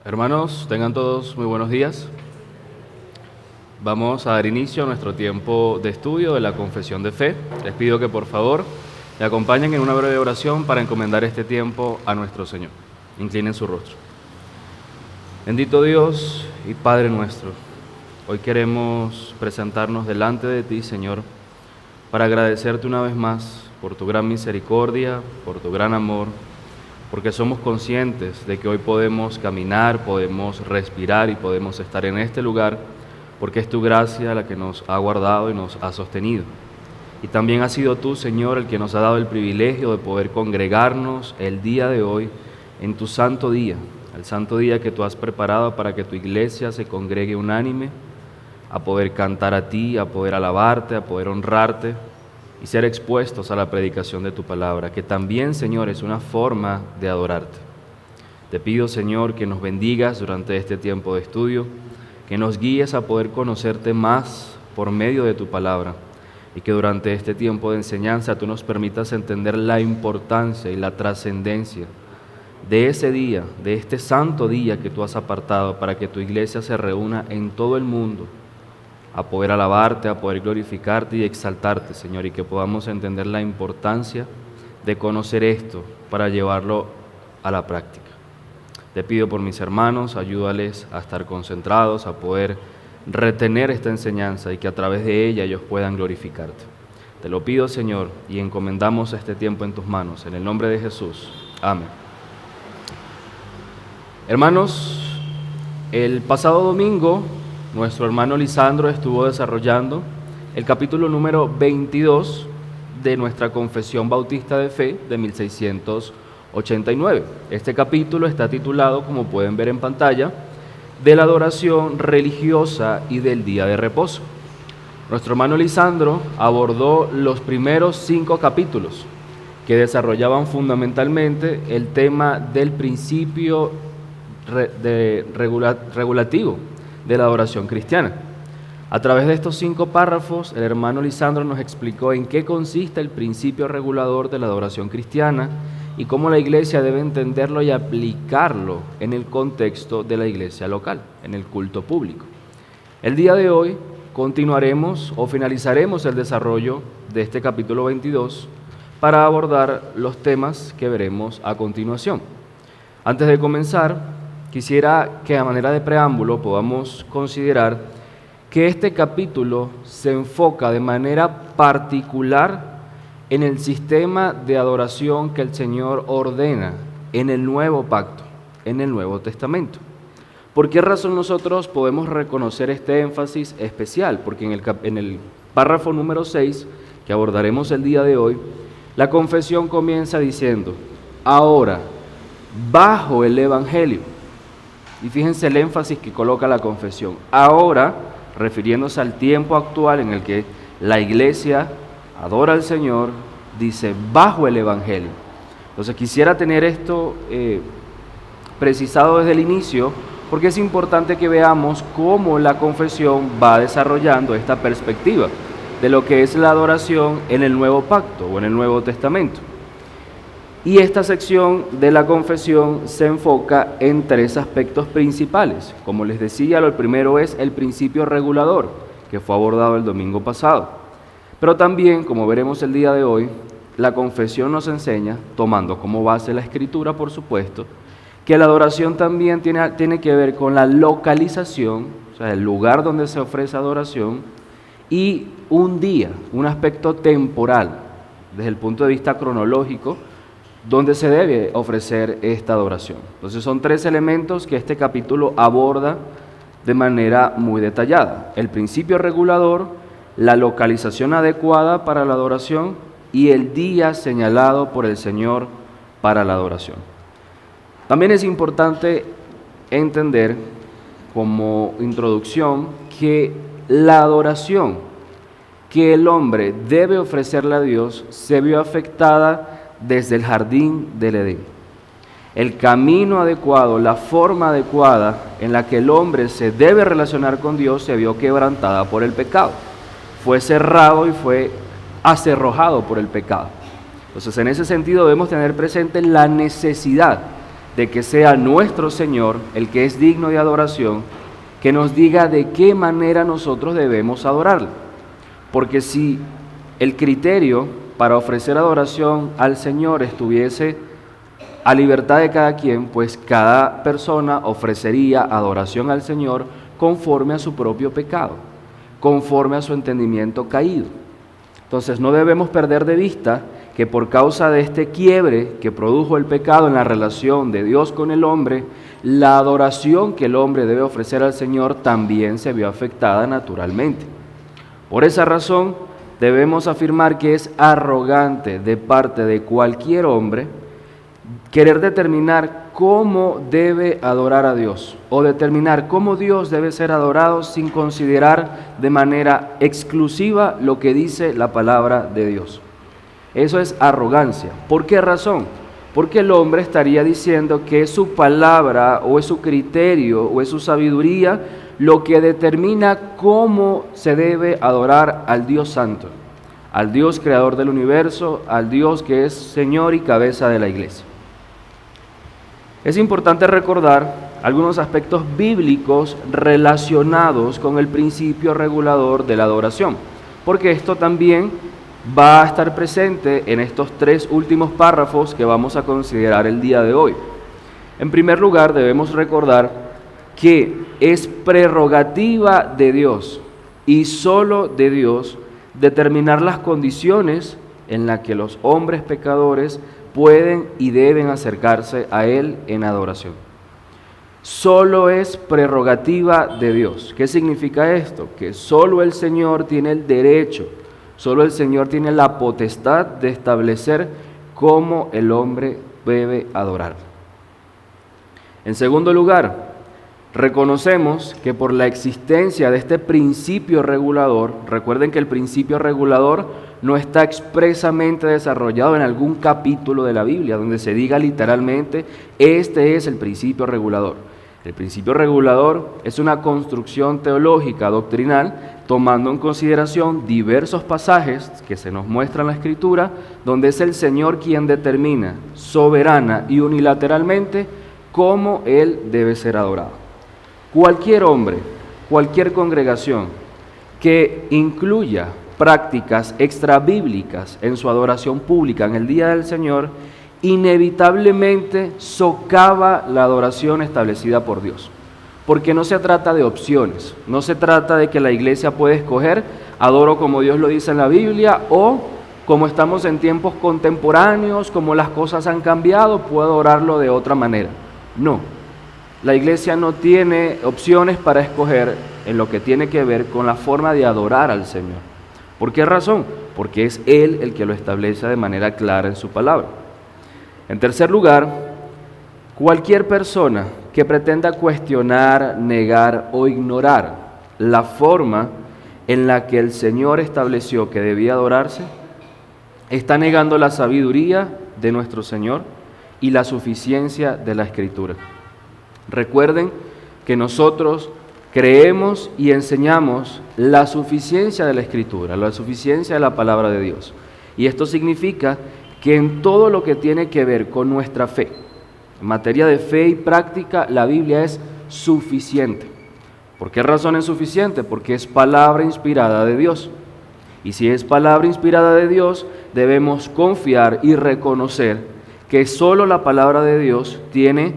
Hermanos, tengan todos muy buenos días. Vamos a dar inicio a nuestro tiempo de estudio de la confesión de fe. Les pido que por favor me acompañen en una breve oración para encomendar este tiempo a nuestro Señor. Inclinen su rostro. Bendito Dios y Padre nuestro, hoy queremos presentarnos delante de ti, Señor, para agradecerte una vez más por tu gran misericordia, por tu gran amor, porque somos conscientes de que hoy podemos caminar, podemos respirar y podemos estar en este lugar, porque es tu gracia la que nos ha guardado y nos ha sostenido. Y también has sido tú, Señor, el que nos ha dado el privilegio de poder congregarnos el día de hoy en tu santo día, el santo día que tú has preparado para que tu iglesia se congregue unánime, a poder cantar a ti, a poder alabarte, a poder honrarte, y ser expuestos a la predicación de tu palabra, que también, Señor, es una forma de adorarte. Te pido, Señor, que nos bendigas durante este tiempo de estudio, que nos guíes a poder conocerte más por medio de tu palabra, y que durante este tiempo de enseñanza tú nos permitas entender la importancia y la trascendencia de ese día, de este santo día que tú has apartado para que tu iglesia se reúna en todo el mundo, a poder alabarte, a poder glorificarte y exaltarte, Señor, y que podamos entender la importancia de conocer esto para llevarlo a la práctica. Te pido por mis hermanos, ayúdales a estar concentrados, a poder retener esta enseñanza y que a través de ella ellos puedan glorificarte. Te lo pido, Señor, y encomendamos este tiempo en tus manos, en el nombre de Jesús. Amén. Hermanos, el pasado domingo nuestro hermano Lisandro estuvo desarrollando el capítulo número 22 de nuestra Confesión Bautista de Fe de 1689. Este capítulo está titulado, como pueden ver en pantalla, de la adoración religiosa y del día de reposo. Nuestro hermano Lisandro abordó los primeros 5 capítulos que desarrollaban fundamentalmente el tema del principio regulativo de la adoración cristiana. A través de estos 5 párrafos, el hermano Lisandro nos explicó en qué consiste el principio regulador de la adoración cristiana y cómo la iglesia debe entenderlo y aplicarlo en el contexto de la iglesia local, en el culto público. El día de hoy continuaremos o finalizaremos el desarrollo de este capítulo 22 para abordar los temas que veremos a continuación. Antes de comenzar, quisiera que a manera de preámbulo podamos considerar que este capítulo se enfoca de manera particular en el sistema de adoración que el Señor ordena en el Nuevo Pacto, en el Nuevo Testamento. ¿Por qué razón nosotros podemos reconocer este énfasis especial? Porque en el párrafo número 6, que abordaremos el día de hoy, la confesión comienza diciendo: ahora, bajo el Evangelio. Y fíjense el énfasis que coloca la confesión. Ahora, refiriéndose al tiempo actual en el que la iglesia adora al Señor, dice bajo el Evangelio. Entonces quisiera tener esto precisado desde el inicio, porque es importante que veamos cómo la confesión va desarrollando esta perspectiva de lo que es la adoración en el Nuevo Pacto o en el Nuevo Testamento. Y esta sección de la confesión se enfoca en 3 aspectos principales. Como les decía, lo primero es el principio regulador, que fue abordado el domingo pasado. Pero también, como veremos el día de hoy, la confesión nos enseña, tomando como base la Escritura, por supuesto, que la adoración también tiene que ver con la localización, o sea, el lugar donde se ofrece adoración, y un día, un aspecto temporal, desde el punto de vista cronológico, donde se debe ofrecer esta adoración. Entonces son 3 elementos que este capítulo aborda de manera muy detallada: el principio regulador, la localización adecuada para la adoración y el día señalado por el Señor para la adoración. También es importante entender como introducción que la adoración que el hombre debe ofrecerle a Dios se vio afectada desde el jardín del Edén. El camino adecuado, la forma adecuada en la que el hombre se debe relacionar con Dios se vio quebrantada por el pecado. Fue cerrado y fue acerrojado por el pecado. Entonces, en ese sentido debemos tener presente la necesidad de que sea nuestro Señor, el que es digno de adoración, que nos diga de qué manera nosotros debemos adorarle. Porque si el criterio para ofrecer adoración al Señor estuviese a libertad de cada quien, pues cada persona ofrecería adoración al Señor conforme a su propio pecado, conforme a su entendimiento caído. Entonces no debemos perder de vista que por causa de este quiebre que produjo el pecado en la relación de Dios con el hombre, la adoración que el hombre debe ofrecer al Señor también se vio afectada naturalmente. Por esa razón, debemos afirmar que es arrogante de parte de cualquier hombre querer determinar cómo debe adorar a Dios o determinar cómo Dios debe ser adorado sin considerar de manera exclusiva lo que dice la palabra de Dios. Eso es arrogancia. ¿Por qué razón? Porque el hombre estaría diciendo que es su palabra o es su criterio o es su sabiduría lo que determina cómo se debe adorar al Dios Santo, al Dios creador del universo, al Dios que es Señor y cabeza de la iglesia. Es importante recordar algunos aspectos bíblicos relacionados con el principio regulador de la adoración, porque esto también va a estar presente en estos 3 últimos párrafos que vamos a considerar el día de hoy. En primer lugar, debemos recordar que es prerrogativa de Dios y solo de Dios determinar las condiciones en las que los hombres pecadores pueden y deben acercarse a Él en adoración. Solo es prerrogativa de Dios. ¿Qué significa esto? Que solo el Señor tiene el derecho, solo el Señor tiene la potestad de establecer cómo el hombre debe adorar. En segundo lugar, reconocemos que por la existencia de este principio regulador, recuerden que el principio regulador no está expresamente desarrollado en algún capítulo de la Biblia, donde se diga literalmente, este es el principio regulador. El principio regulador es una construcción teológica, doctrinal, tomando en consideración diversos pasajes que se nos muestran en la Escritura, donde es el Señor quien determina soberana y unilateralmente cómo Él debe ser adorado. Cualquier hombre, cualquier congregación que incluya prácticas extrabíblicas en su adoración pública en el día del Señor, inevitablemente socava la adoración establecida por Dios. Porque no se trata de opciones, no se trata de que la iglesia puede escoger, adoro como Dios lo dice en la Biblia, o como estamos en tiempos contemporáneos, como las cosas han cambiado, puedo adorarlo de otra manera. No, la iglesia no tiene opciones para escoger en lo que tiene que ver con la forma de adorar al Señor. ¿Por qué razón? Porque es Él el que lo establece de manera clara en su palabra. En tercer lugar, cualquier persona que pretenda cuestionar, negar o ignorar la forma en la que el Señor estableció que debía adorarse, está negando la sabiduría de nuestro Señor y la suficiencia de la Escritura. Recuerden que nosotros creemos y enseñamos la suficiencia de la Escritura, la suficiencia de la palabra de Dios. Y esto significa que en todo lo que tiene que ver con nuestra fe, en materia de fe y práctica, la Biblia es suficiente. ¿Por qué razón es suficiente? Porque es palabra inspirada de Dios. Y si es palabra inspirada de Dios, debemos confiar y reconocer que solo la palabra de Dios tiene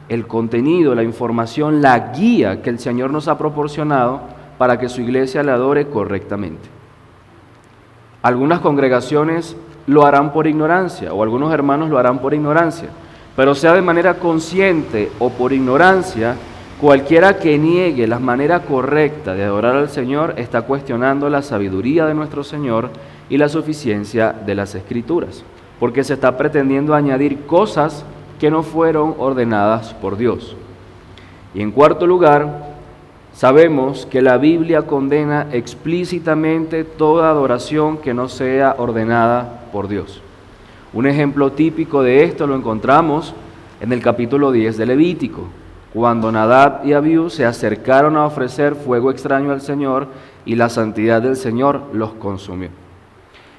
el contenido, la información, la guía que el Señor nos ha proporcionado para que su iglesia le adore correctamente. Algunas congregaciones lo harán por ignorancia, o algunos hermanos lo harán por ignorancia, pero sea de manera consciente o por ignorancia, cualquiera que niegue la manera correcta de adorar al Señor está cuestionando la sabiduría de nuestro Señor y la suficiencia de las Escrituras, porque se está pretendiendo añadir cosas que no fueron ordenadas por Dios. Y en cuarto lugar, sabemos que la Biblia condena explícitamente toda adoración que no sea ordenada por Dios. Un ejemplo típico de esto lo encontramos en el capítulo 10 de Levítico, cuando Nadab y Abiú se acercaron a ofrecer fuego extraño al Señor y la santidad del Señor los consumió.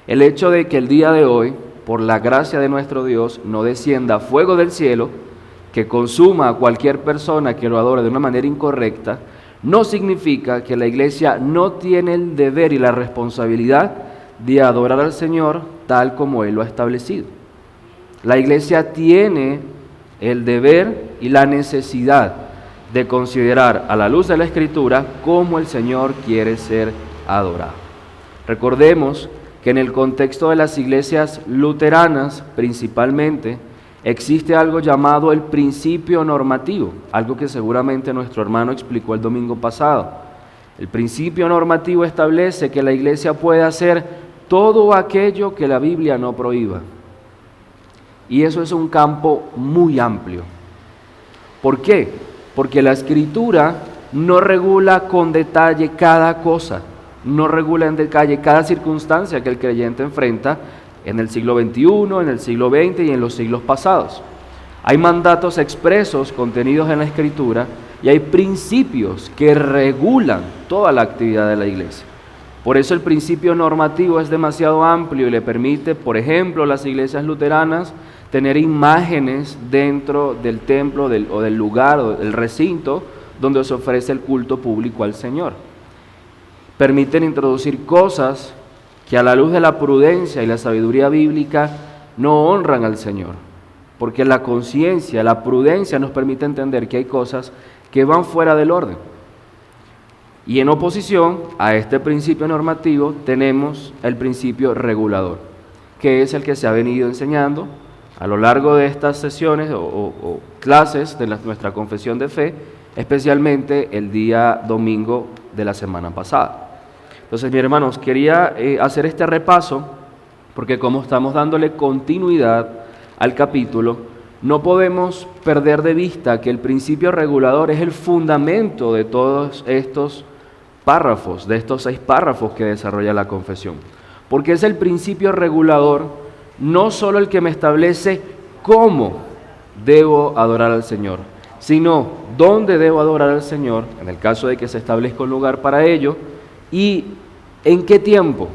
El hecho de que el día de hoy, por la gracia de nuestro Dios, no descienda fuego del cielo, que consuma a cualquier persona que lo adore de una manera incorrecta, no significa que la iglesia no tiene el deber y la responsabilidad de adorar al Señor tal como Él lo ha establecido. La iglesia tiene el deber y la necesidad de considerar a la luz de la Escritura cómo el Señor quiere ser adorado. Recordemos que en el contexto de las iglesias luteranas principalmente existe algo llamado el principio normativo, algo que seguramente nuestro hermano explicó el domingo pasado. El principio normativo establece que la iglesia puede hacer todo aquello que la Biblia no prohíba. Y eso es un campo muy amplio. ¿Por qué? Porque la Escritura no regula con detalle cada cosa, no regula en detalle cada circunstancia que el creyente enfrenta en el siglo XXI, en el siglo XX y en los siglos pasados. Hay mandatos expresos contenidos en la Escritura y hay principios que regulan toda la actividad de la iglesia. Por eso el principio normativo es demasiado amplio y le permite, por ejemplo, a las iglesias luteranas tener imágenes dentro del templo o del lugar o del recinto donde se ofrece el culto público al Señor. Permiten introducir cosas que a la luz de la prudencia y la sabiduría bíblica no honran al Señor, porque la conciencia, la prudencia nos permite entender que hay cosas que van fuera del orden. Y en oposición a este principio normativo tenemos el principio regulador, que es el que se ha venido enseñando a lo largo de estas sesiones o clases de nuestra confesión de fe, especialmente el día domingo de la semana pasada. Entonces, mis hermanos, quería hacer este repaso porque como estamos dándole continuidad al capítulo, no podemos perder de vista que el principio regulador es el fundamento de todos estos párrafos, de estos 6 párrafos que desarrolla la confesión. Porque es el principio regulador, no solo el que me establece cómo debo adorar al Señor, sino dónde debo adorar al Señor, en el caso de que se establezca un lugar para ello, y en qué tiempo,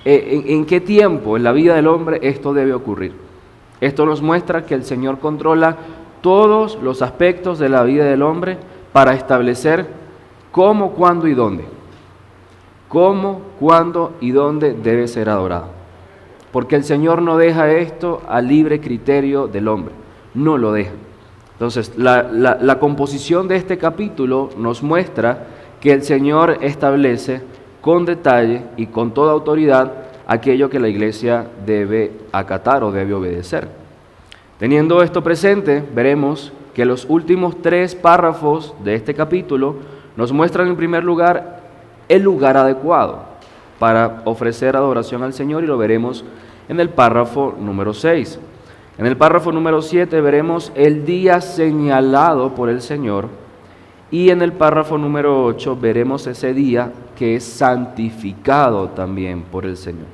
en la vida del hombre esto debe ocurrir. Esto nos muestra que el Señor controla todos los aspectos de la vida del hombre para establecer cómo, cuándo y dónde. Cómo, cuándo y dónde debe ser adorado. Porque el Señor no deja esto al libre criterio del hombre, no lo deja. Entonces, la composición de este capítulo nos muestra que el Señor establece con detalle y con toda autoridad aquello que la iglesia debe acatar o debe obedecer. Teniendo esto presente, veremos que los últimos 3 párrafos de este capítulo nos muestran en primer lugar el lugar adecuado para ofrecer adoración al Señor y lo veremos en el párrafo número 6. En el párrafo número 7 veremos el día señalado por el Señor y en el párrafo número 8 veremos ese día que es santificado también por el Señor.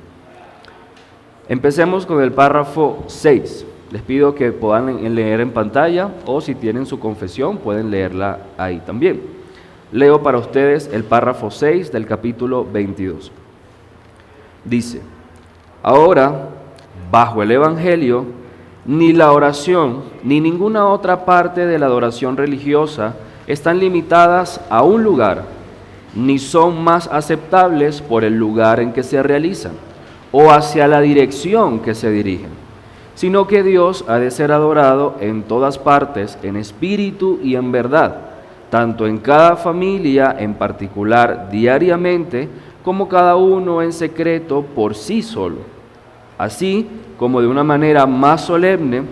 Empecemos con el párrafo 6. Les pido que puedan leer en pantalla o si tienen su confesión pueden leerla ahí también. Leo para ustedes el párrafo 6 del capítulo 22. Dice: ahora, bajo el Evangelio, ni la oración ni ninguna otra parte de la adoración religiosa están limitadas a un lugar, ni son más aceptables por el lugar en que se realizan o hacia la dirección que se dirigen, sino que Dios ha de ser adorado en todas partes, en espíritu y en verdad, tanto en cada familia en particular diariamente, como cada uno en secreto por sí solo, así como de una manera más solemne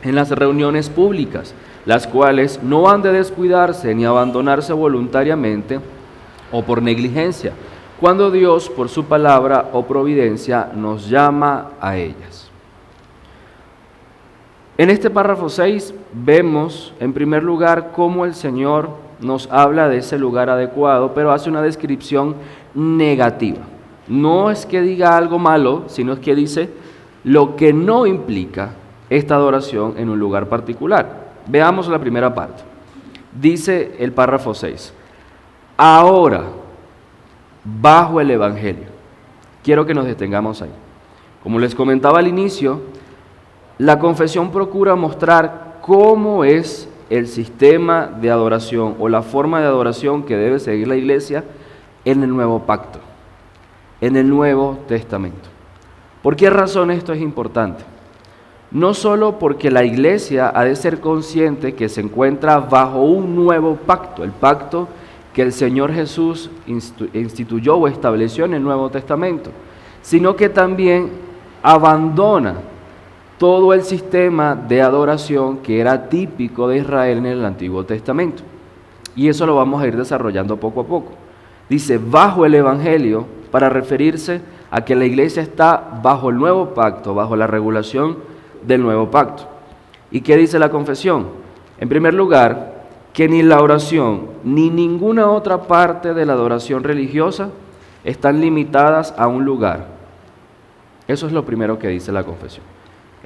en las reuniones públicas, las cuales no han de descuidarse ni abandonarse voluntariamente o por negligencia, cuando Dios por su palabra o providencia nos llama a ellas. En este párrafo 6 vemos en primer lugar cómo el Señor nos habla de ese lugar adecuado, pero hace una descripción negativa. No es que diga algo malo, sino es que dice lo que no implica esta adoración en un lugar particular. Veamos la primera parte. Dice el párrafo 6, ahora, bajo el Evangelio. Quiero que nos detengamos ahí. Como les comentaba al inicio, la confesión procura mostrar cómo es el sistema de adoración o la forma de adoración que debe seguir la iglesia en el nuevo pacto, en el Nuevo Testamento. ¿Por qué razón esto es importante? No solo porque la iglesia ha de ser consciente que se encuentra bajo un nuevo pacto, el pacto que el Señor Jesús instituyó o estableció en el Nuevo Testamento, sino que también abandona todo el sistema de adoración que era típico de Israel en el Antiguo Testamento. Y eso lo vamos a ir desarrollando poco a poco. Dice, bajo el Evangelio, para referirse a que la iglesia está bajo el nuevo pacto, bajo la regulación del nuevo pacto. ¿Y qué dice la confesión? En primer lugar, que ni la oración ni ninguna otra parte de la adoración religiosa están limitadas a un lugar. Eso es lo primero que dice la confesión.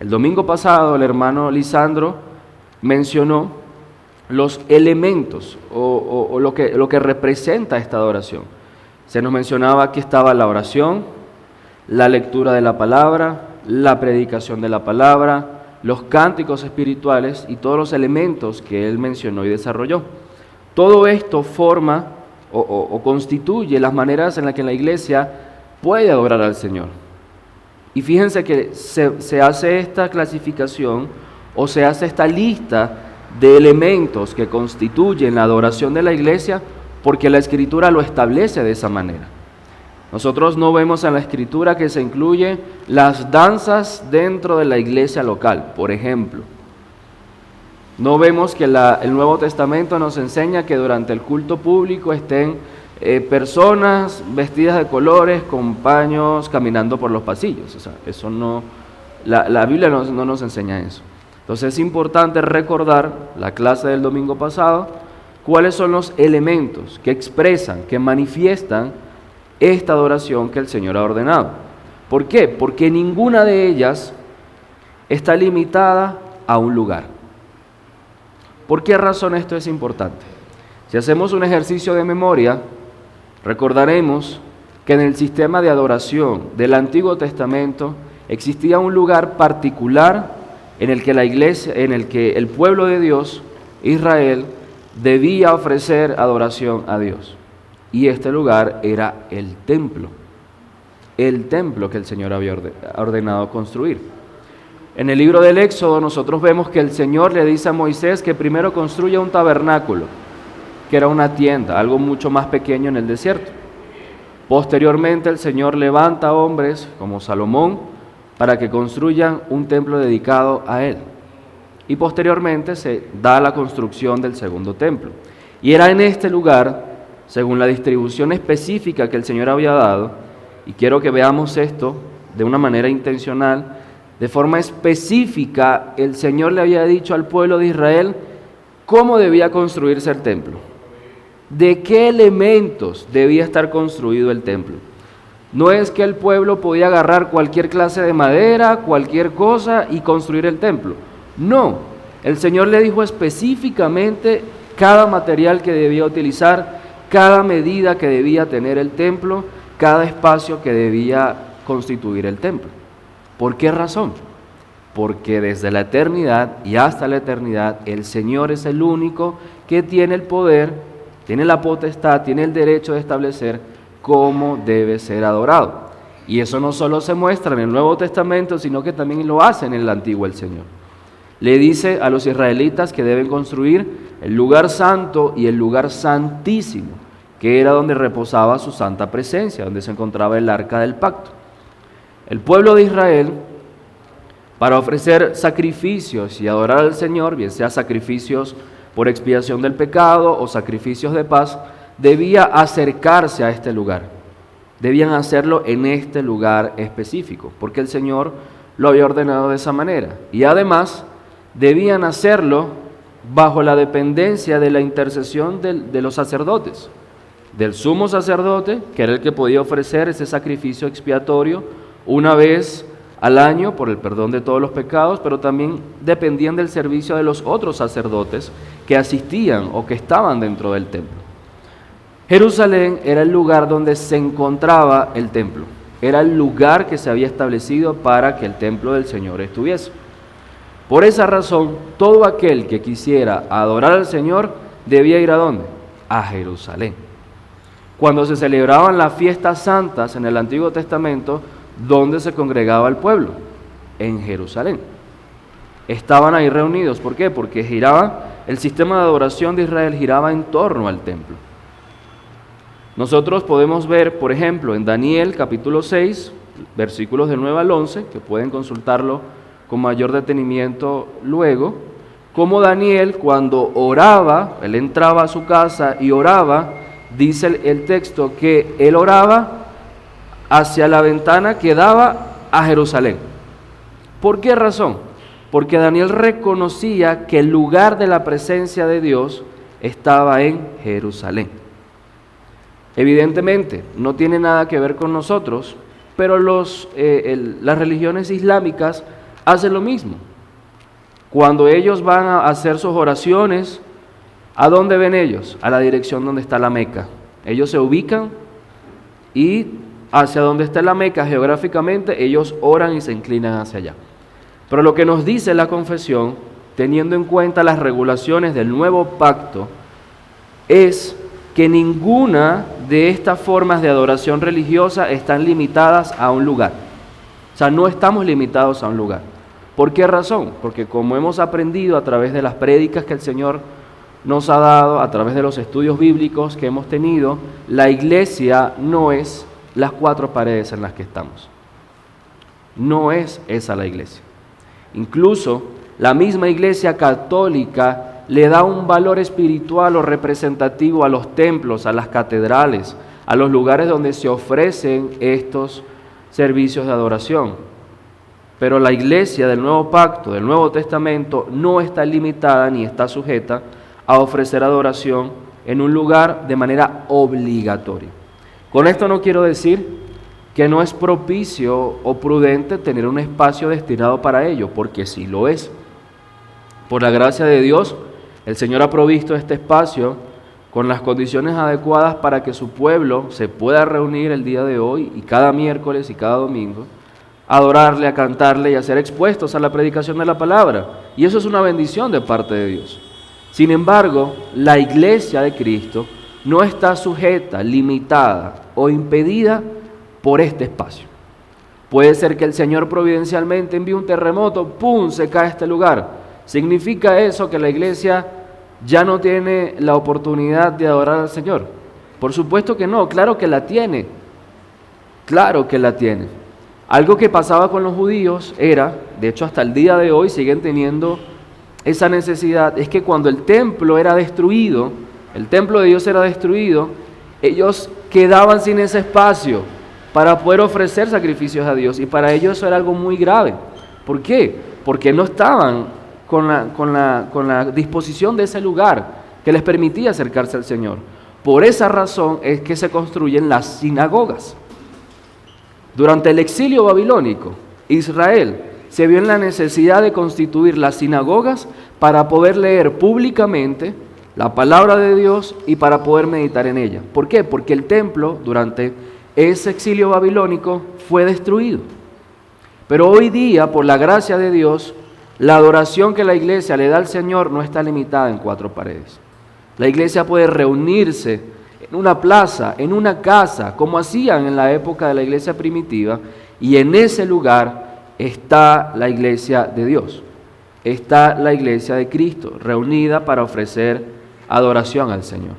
El domingo pasado el hermano Lisandro mencionó los elementos o lo que representa esta adoración. Se nos mencionaba que estaba la oración, la lectura de la palabra, la predicación de la palabra, los cánticos espirituales y todos los elementos que él mencionó y desarrolló. Todo esto forma o constituye las maneras en las que la iglesia puede adorar al Señor. Y fíjense que se hace esta clasificación o se hace esta lista de elementos que constituyen la adoración de la iglesia porque la Escritura lo establece de esa manera. Nosotros no vemos en la Escritura que se incluye las danzas dentro de la iglesia local, por ejemplo. No vemos que el Nuevo Testamento nos enseña que durante el culto público estén personas vestidas de colores con paños caminando por los pasillos. O sea, eso no, la Biblia no nos enseña eso. Entonces es importante recordar la clase del domingo pasado, cuáles son los elementos que expresan, que manifiestan esta adoración que el Señor ha ordenado. ¿Por qué? Porque ninguna de ellas está limitada a un lugar. ¿Por qué razón esto es importante? Si hacemos un ejercicio de memoria, recordaremos que en el sistema de adoración del Antiguo Testamento existía un lugar particular en el que la iglesia, en el que el pueblo de Dios, Israel, debía ofrecer adoración a Dios. Y este lugar era el templo que el Señor había ordenado construir. En el libro del Éxodo nosotros vemos que el Señor le dice a Moisés que primero construya un tabernáculo, que era una tienda, algo mucho más pequeño en el desierto. Posteriormente el Señor levanta a hombres como Salomón para que construyan un templo dedicado a Él. Y posteriormente se da la construcción del segundo templo. Y era en este lugar, según la distribución específica que el Señor había dado, y quiero que veamos esto de una manera intencional, de forma específica, el Señor le había dicho al pueblo de Israel cómo debía construirse el templo, de qué elementos debía estar construido el templo. No es que el pueblo podía agarrar cualquier clase de madera, cualquier cosa y construir el templo. No, el Señor le dijo específicamente cada material que debía utilizar, cada medida que debía tener el templo, cada espacio que debía constituir el templo. ¿Por qué razón? Porque desde la eternidad y hasta la eternidad el Señor es el único que tiene el poder, tiene la potestad, tiene el derecho de establecer cómo debe ser adorado. Y eso no solo se muestra en el Nuevo Testamento, sino que también lo hace en el Antiguo el Señor. Le dice a los israelitas que deben construir el lugar santo y el lugar santísimo, que era donde reposaba su santa presencia, donde se encontraba el arca del pacto. El pueblo de Israel, para ofrecer sacrificios y adorar al Señor, bien sea sacrificios por expiación del pecado o sacrificios de paz, debía acercarse a este lugar. Debían hacerlo en este lugar específico, porque el Señor lo había ordenado de esa manera. Y además, debían hacerlo bajo la dependencia de la intercesión de los sacerdotes, del sumo sacerdote, que era el que podía ofrecer ese sacrificio expiatorio una vez al año por el perdón de todos los pecados, pero también dependían del servicio de los otros sacerdotes que asistían o que estaban dentro del templo. Jerusalén era el lugar donde se encontraba el templo, era el lugar que se había establecido para que el templo del Señor estuviese. Por esa razón, todo aquel que quisiera adorar al Señor debía ir ¿a dónde? A Jerusalén. Cuando se celebraban las fiestas santas en el Antiguo Testamento, ¿dónde se congregaba el pueblo? En Jerusalén. Estaban ahí reunidos. ¿Por qué? Porque el sistema de adoración de Israel giraba en torno al templo. Nosotros podemos ver, por ejemplo, en Daniel capítulo 6, versículos del 9 al 11, que pueden consultarlo con mayor detenimiento luego, cómo Daniel cuando oraba, él entraba a su casa y oraba, dice el texto que él oraba hacia la ventana que daba a Jerusalén. ¿Por qué razón? Porque Daniel reconocía que el lugar de la presencia de Dios estaba en Jerusalén. Evidentemente, no tiene nada que ver con nosotros, pero las religiones islámicas hacen lo mismo. Cuando ellos van a hacer sus oraciones, ¿a dónde ven ellos? A la dirección donde está la Meca. Ellos se ubican y hacia donde está la Meca geográficamente, ellos oran y se inclinan hacia allá. Pero lo que nos dice la confesión, teniendo en cuenta las regulaciones del nuevo pacto, es que ninguna de estas formas de adoración religiosa están limitadas a un lugar. O sea, no estamos limitados a un lugar. ¿Por qué razón? Porque como hemos aprendido a través de las prédicas que el Señor nos ha dado, a través de los estudios bíblicos que hemos tenido, la iglesia no es las cuatro paredes en las que estamos. No es esa la iglesia. Incluso la misma iglesia católica le da un valor espiritual o representativo a los templos, a las catedrales, a los lugares donde se ofrecen estos servicios de adoración. Pero la iglesia del Nuevo Pacto, del Nuevo Testamento, no está limitada ni está sujeta a ofrecer adoración en un lugar de manera obligatoria. Con esto no quiero decir que no es propicio o prudente tener un espacio destinado para ello, porque sí lo es. Por la gracia de Dios, el Señor ha provisto este espacio con las condiciones adecuadas para que su pueblo se pueda reunir el día de hoy y cada miércoles y cada domingo, a adorarle, a cantarle y a ser expuestos a la predicación de la palabra. Y eso es una bendición de parte de Dios. Sin embargo, la iglesia de Cristo no está sujeta, limitada o impedida por este espacio. Puede ser que el Señor providencialmente envíe un terremoto, ¡pum!, se cae este lugar. ¿Significa eso que la iglesia ya no tiene la oportunidad de adorar al Señor? Por supuesto que no, claro que la tiene. Claro que la tiene. Algo que pasaba con los judíos era, de hecho hasta el día de hoy siguen teniendo esa necesidad, es que cuando el templo era destruido, el templo de Dios era destruido, ellos quedaban sin ese espacio para poder ofrecer sacrificios a Dios, y para ellos eso era algo muy grave. ¿Por qué? Porque no estaban con la disposición de ese lugar que les permitía acercarse al Señor. Por esa razón es que se construyen las sinagogas. Durante el exilio babilónico, Israel se vio en la necesidad de constituir las sinagogas para poder leer públicamente la palabra de Dios y para poder meditar en ella. ¿Por qué? Porque el templo durante ese exilio babilónico fue destruido. Pero hoy día, por la gracia de Dios, la adoración que la iglesia le da al Señor no está limitada en cuatro paredes. La iglesia puede reunirse en una plaza, en una casa, como hacían en la época de la iglesia primitiva, y en ese lugar está la iglesia de Dios, está la iglesia de Cristo, reunida para ofrecer adoración al Señor.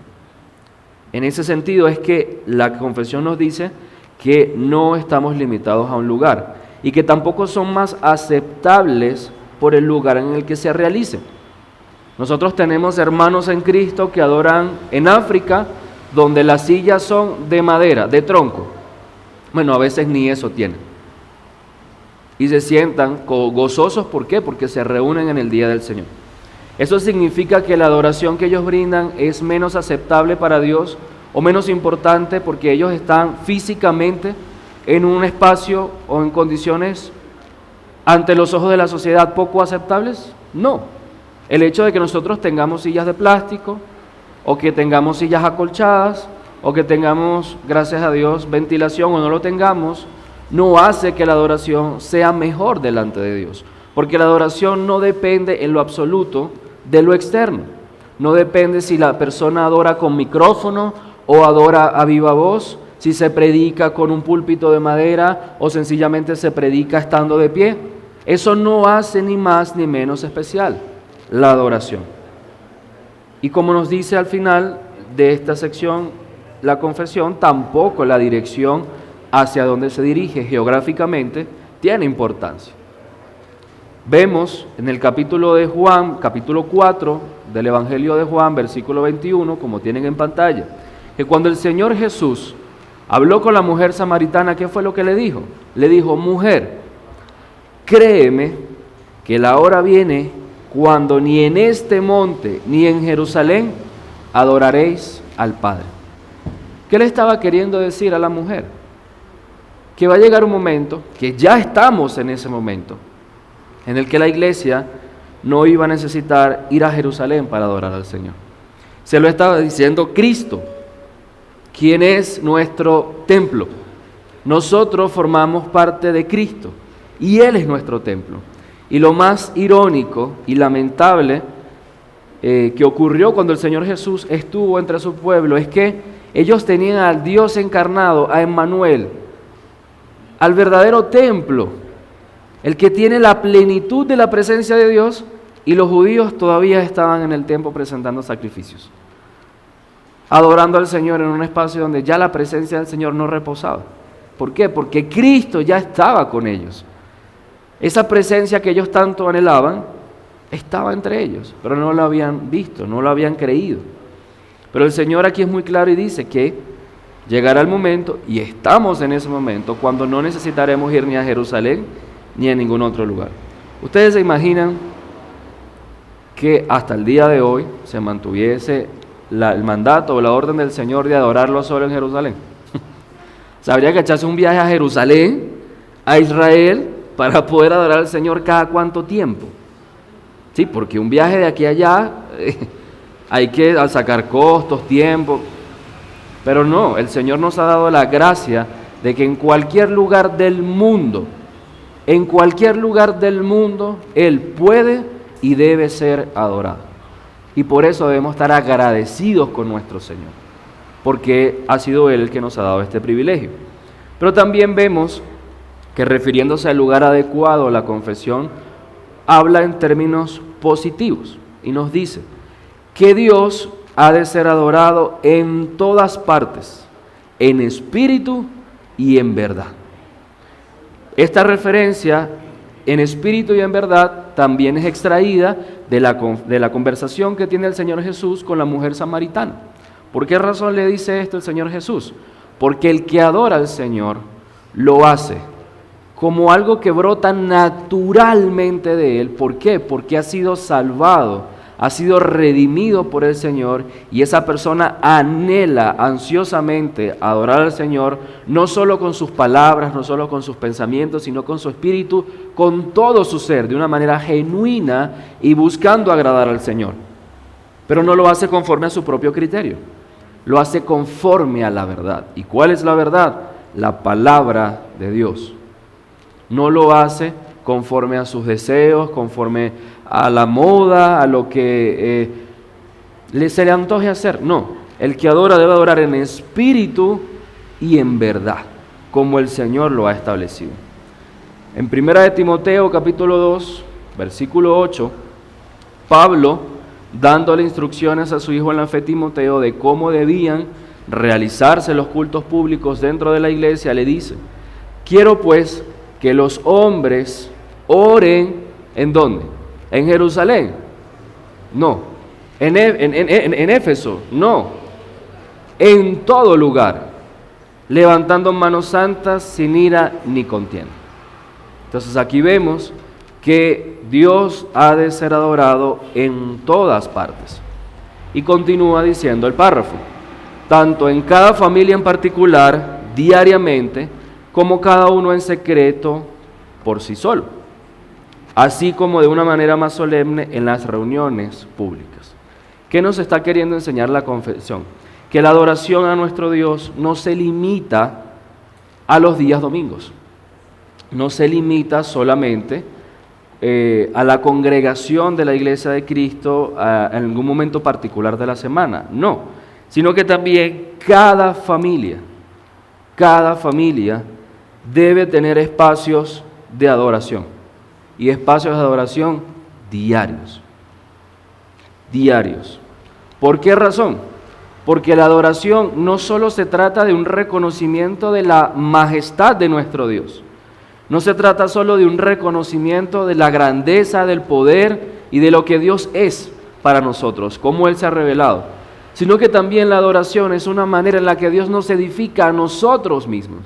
En ese sentido es que la confesión nos dice que no estamos limitados a un lugar y que tampoco son más aceptables por el lugar en el que se realicen. Nosotros tenemos hermanos en Cristo que adoran en África, donde las sillas son de madera, de tronco. Bueno, a veces ni eso tienen. Y se sientan gozosos, ¿por qué? Porque se reúnen en el día del Señor. Eso significa que la adoración que ellos brindan es menos aceptable para Dios o menos importante porque ellos están físicamente en un espacio o en condiciones ante los ojos de la sociedad poco aceptables. No. El hecho de que nosotros tengamos sillas de plástico o que tengamos sillas acolchadas o que tengamos, gracias a Dios, ventilación o no lo tengamos, no hace que la adoración sea mejor delante de Dios. Porque la adoración no depende en lo absoluto de lo externo. No depende si la persona adora con micrófono o adora a viva voz, si se predica con un púlpito de madera o sencillamente se predica estando de pie. Eso no hace ni más ni menos especial la adoración. Y como nos dice al final de esta sección la confesión, tampoco la dirección hacia donde se dirige geográficamente tiene importancia. Vemos en el capítulo de Juan, capítulo 4 del Evangelio de Juan, versículo 21, como tienen en pantalla, que cuando el Señor Jesús habló con la mujer samaritana, ¿qué fue lo que le dijo? Le dijo: mujer, créeme que la hora viene cuando ni en este monte ni en Jerusalén adoraréis al Padre. ¿Qué le estaba queriendo decir a la mujer? Que va a llegar un momento, que ya estamos en ese momento, en el que la iglesia no iba a necesitar ir a Jerusalén para adorar al Señor. Se lo estaba diciendo Cristo, quien es nuestro templo. Nosotros formamos parte de Cristo y Él es nuestro templo. Y lo más irónico y lamentable que ocurrió cuando el Señor Jesús estuvo entre su pueblo es que ellos tenían al Dios encarnado, a Emmanuel, al verdadero templo, el que tiene la plenitud de la presencia de Dios, y los judíos todavía estaban en el templo presentando sacrificios, adorando al Señor en un espacio donde ya la presencia del Señor no reposaba. ¿Por qué? Porque Cristo ya estaba con ellos. Esa presencia que ellos tanto anhelaban estaba entre ellos, pero no lo habían visto, no lo habían creído. Pero el Señor aquí es muy claro y dice que llegará el momento, y estamos en ese momento, cuando no necesitaremos ir ni a Jerusalén ni a ningún otro lugar. ¿Ustedes se imaginan que hasta el día de hoy se mantuviese el mandato o la orden del Señor de adorarlo solo en Jerusalén? Habría que echarse un viaje a Jerusalén, a Israel, para poder adorar al Señor cada cuánto tiempo. Sí, porque un viaje de aquí a allá hay que sacar costos, tiempo. Pero no, el Señor nos ha dado la gracia de que en cualquier lugar del mundo, Él puede y debe ser adorado. Y por eso debemos estar agradecidos con nuestro Señor, porque ha sido Él el que nos ha dado este privilegio. Pero también vemos que, refiriéndose al lugar adecuado, la confesión habla en términos positivos y nos dice que Dios ha de ser adorado en todas partes, en espíritu y en verdad. Esta referencia en espíritu y en verdad también es extraída de la conversación que tiene el Señor Jesús con la mujer samaritana. ¿Por qué razón le dice esto el Señor Jesús? Porque el que adora al Señor lo hace como algo que brota naturalmente de él. ¿Por qué? Porque ha sido salvado, ha sido redimido por el Señor, y esa persona anhela ansiosamente adorar al Señor, no solo con sus palabras, no solo con sus pensamientos, sino con su espíritu, con todo su ser, de una manera genuina y buscando agradar al Señor. Pero no lo hace conforme a su propio criterio, lo hace conforme a la verdad. ¿Y cuál es la verdad? La palabra de Dios. No lo hace conforme a sus deseos, conforme a la moda, a lo que se le antoje hacer. No, el que adora debe adorar en espíritu y en verdad, como el Señor lo ha establecido. En 1 de Timoteo capítulo 2, versículo 8, Pablo, dándole instrucciones a su hijo en la fe Timoteo de cómo debían realizarse los cultos públicos dentro de la iglesia, le dice: quiero pues que los hombres oren, ¿en dónde? ¿En Jerusalén? No. ¿En Éfeso? No. En todo lugar, levantando manos santas, sin ira ni contienda. Entonces aquí vemos que Dios ha de ser adorado en todas partes. Y continúa diciendo el párrafo: tanto en cada familia en particular, diariamente, como cada uno en secreto por sí solo, así como de una manera más solemne en las reuniones públicas. ¿Qué nos está queriendo enseñar la confesión? Que la adoración a nuestro Dios no se limita a los días domingos, no se limita solamente a la congregación de la Iglesia de Cristo en algún momento particular de la semana, no, sino que también cada familia debe tener espacios de adoración, y espacios de adoración diarios. ¿Por qué razón? Porque la adoración no solo se trata de un reconocimiento de la majestad de nuestro Dios, no se trata solo de un reconocimiento de la grandeza, del poder y de lo que Dios es para nosotros, cómo Él se ha revelado, sino que también la adoración es una manera en la que Dios nos edifica a nosotros mismos.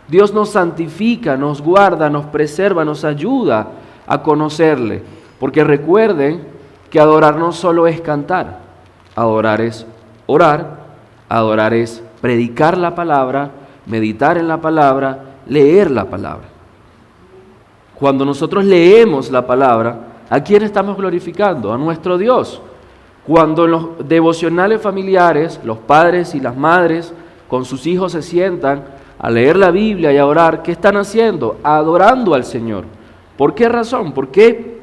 Dios nos santifica, nos guarda, nos preserva, nos ayuda a conocerle. Porque recuerden que adorar no solo es cantar, adorar es orar, adorar es predicar la palabra, meditar en la palabra, leer la palabra. Cuando nosotros leemos la palabra, ¿a quién estamos glorificando? A nuestro Dios. Cuando en los devocionales familiares, los padres y las madres con sus hijos se sientan a leer la Biblia y a orar, ¿qué están haciendo? Adorando al Señor. ¿Por qué razón? Porque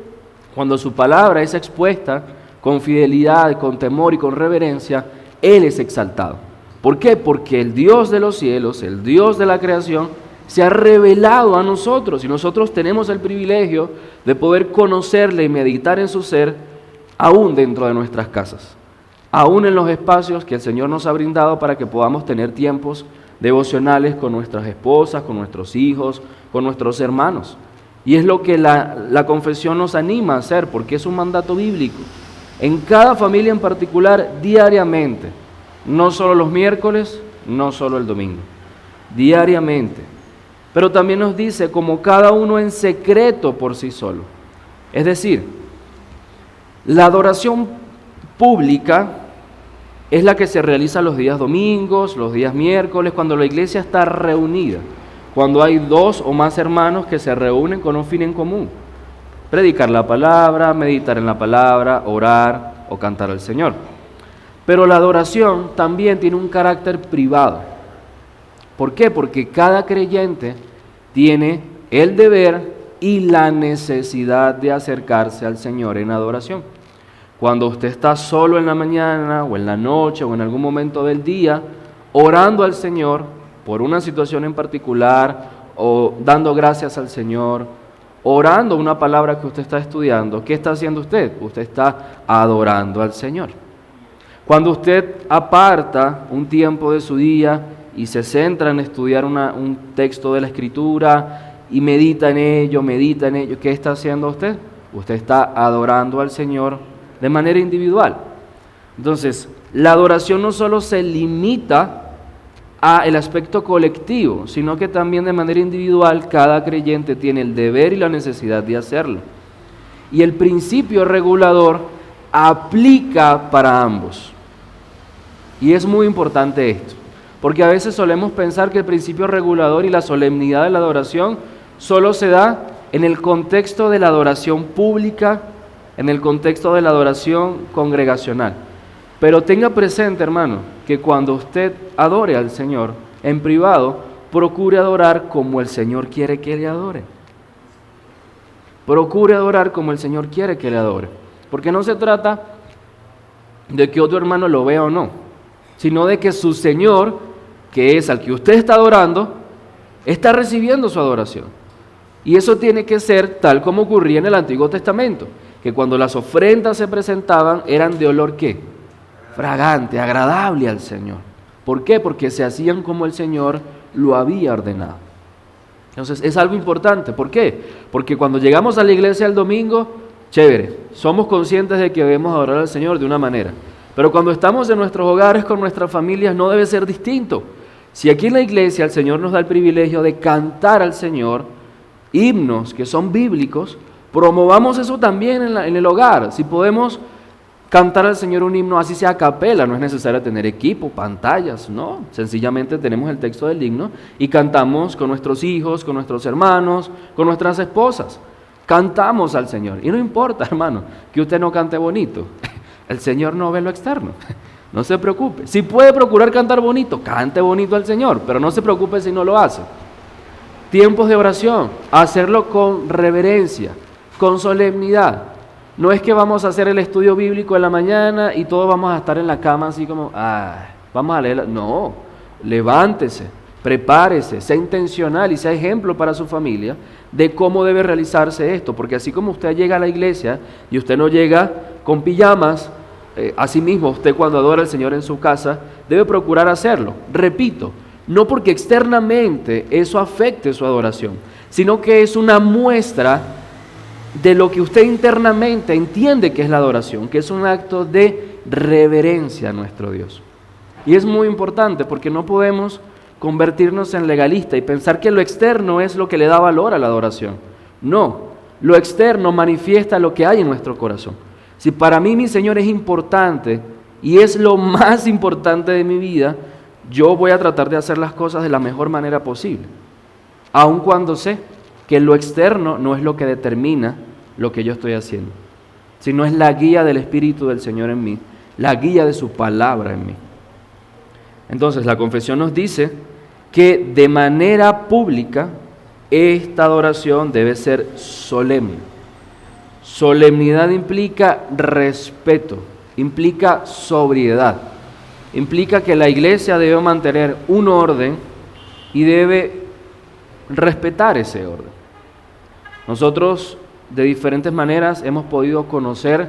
cuando su palabra es expuesta con fidelidad, con temor y con reverencia, Él es exaltado. ¿Por qué? Porque el Dios de los cielos, el Dios de la creación, se ha revelado a nosotros y nosotros tenemos el privilegio de poder conocerle y meditar en su ser aún dentro de nuestras casas, aún en los espacios que el Señor nos ha brindado para que podamos tener tiempos devocionales con nuestras esposas, con nuestros hijos, con nuestros hermanos. Y es lo que la confesión nos anima a hacer, porque es un mandato bíblico. En cada familia en particular, diariamente, no solo los miércoles, no solo el domingo, diariamente. Pero también nos dice, como cada uno en secreto por sí solo. Es decir, la adoración pública es la que se realiza los días domingos, los días miércoles, cuando la iglesia está reunida, cuando hay 2 o más hermanos que se reúnen con un fin en común: predicar la palabra, meditar en la palabra, orar o cantar al Señor. Pero la adoración también tiene un carácter privado. ¿Por qué? Porque cada creyente tiene el deber y la necesidad de acercarse al Señor en adoración. Cuando usted está solo en la mañana o en la noche o en algún momento del día, orando al Señor por una situación en particular o dando gracias al Señor, orando una palabra que usted está estudiando, ¿qué está haciendo usted? Usted está adorando al Señor. Cuando usted aparta un tiempo de su día y se centra en estudiar un texto de la Escritura y medita en ello, ¿qué está haciendo usted? Usted está adorando al Señor de manera individual. Entonces, la adoración no solo se limita al aspecto colectivo, sino que también de manera individual cada creyente tiene el deber y la necesidad de hacerlo. Y el principio regulador aplica para ambos. Y es muy importante esto, porque a veces solemos pensar que el principio regulador y la solemnidad de la adoración solo se da en el contexto de la adoración pública, en el contexto de la adoración congregacional. Pero tenga presente, hermano, que cuando usted adore al Señor en privado, procure adorar como el Señor quiere que le adore. Procure adorar como el Señor quiere que le adore. Porque no se trata de que otro hermano lo vea o no, sino de que su Señor, que es al que usted está adorando, está recibiendo su adoración. Y eso tiene que ser tal como ocurría en el Antiguo Testamento, que cuando las ofrendas se presentaban eran de olor ¿qué? Fragante, agradable al Señor. ¿Por qué? Porque se hacían como el Señor lo había ordenado. Entonces es algo importante. ¿Por qué? Porque cuando llegamos a la iglesia el domingo, chévere, somos conscientes de que debemos adorar al Señor de una manera. Pero cuando estamos en nuestros hogares con nuestras familias no debe ser distinto. Si aquí en la iglesia el Señor nos da el privilegio de cantar al Señor himnos que son bíblicos, promovamos eso también en el hogar. Si podemos cantar al Señor un himno, así sea a capela, no es necesario tener equipo, pantallas, no. Sencillamente tenemos el texto del himno y cantamos con nuestros hijos, con nuestros hermanos, con nuestras esposas. Cantamos al Señor. Y no importa, hermano, que usted no cante bonito. El Señor no ve lo externo. No se preocupe. Si puede procurar cantar bonito, cante bonito al Señor, pero no se preocupe si no lo hace. Tiempos de oración, hacerlo con reverencia, con solemnidad. No es que vamos a hacer el estudio bíblico en la mañana y todos vamos a estar en la cama así como, vamos a leerla. No, levántese, prepárese, sea intencional y sea ejemplo para su familia de cómo debe realizarse esto, porque así como usted llega a la iglesia y usted no llega con pijamas, asimismo usted cuando adora al Señor en su casa debe procurar hacerlo. Repito, no porque externamente eso afecte su adoración, sino que es una muestra de lo que usted internamente entiende que es la adoración, que es un acto de reverencia a nuestro Dios. Y es muy importante porque no podemos convertirnos en legalistas y pensar que lo externo es lo que le da valor a la adoración. No, lo externo manifiesta lo que hay en nuestro corazón. Si para mí mi Señor es importante y es lo más importante de mi vida, yo voy a tratar de hacer las cosas de la mejor manera posible, aun cuando sé que lo externo no es lo que determina lo que yo estoy haciendo, sino es la guía del Espíritu del Señor en mí, la guía de su palabra en mí. Entonces la confesión nos dice que de manera pública esta adoración debe ser solemne. Solemnidad implica respeto, implica sobriedad, implica que la iglesia debe mantener un orden y debe respetar ese orden. Nosotros de diferentes maneras hemos podido conocer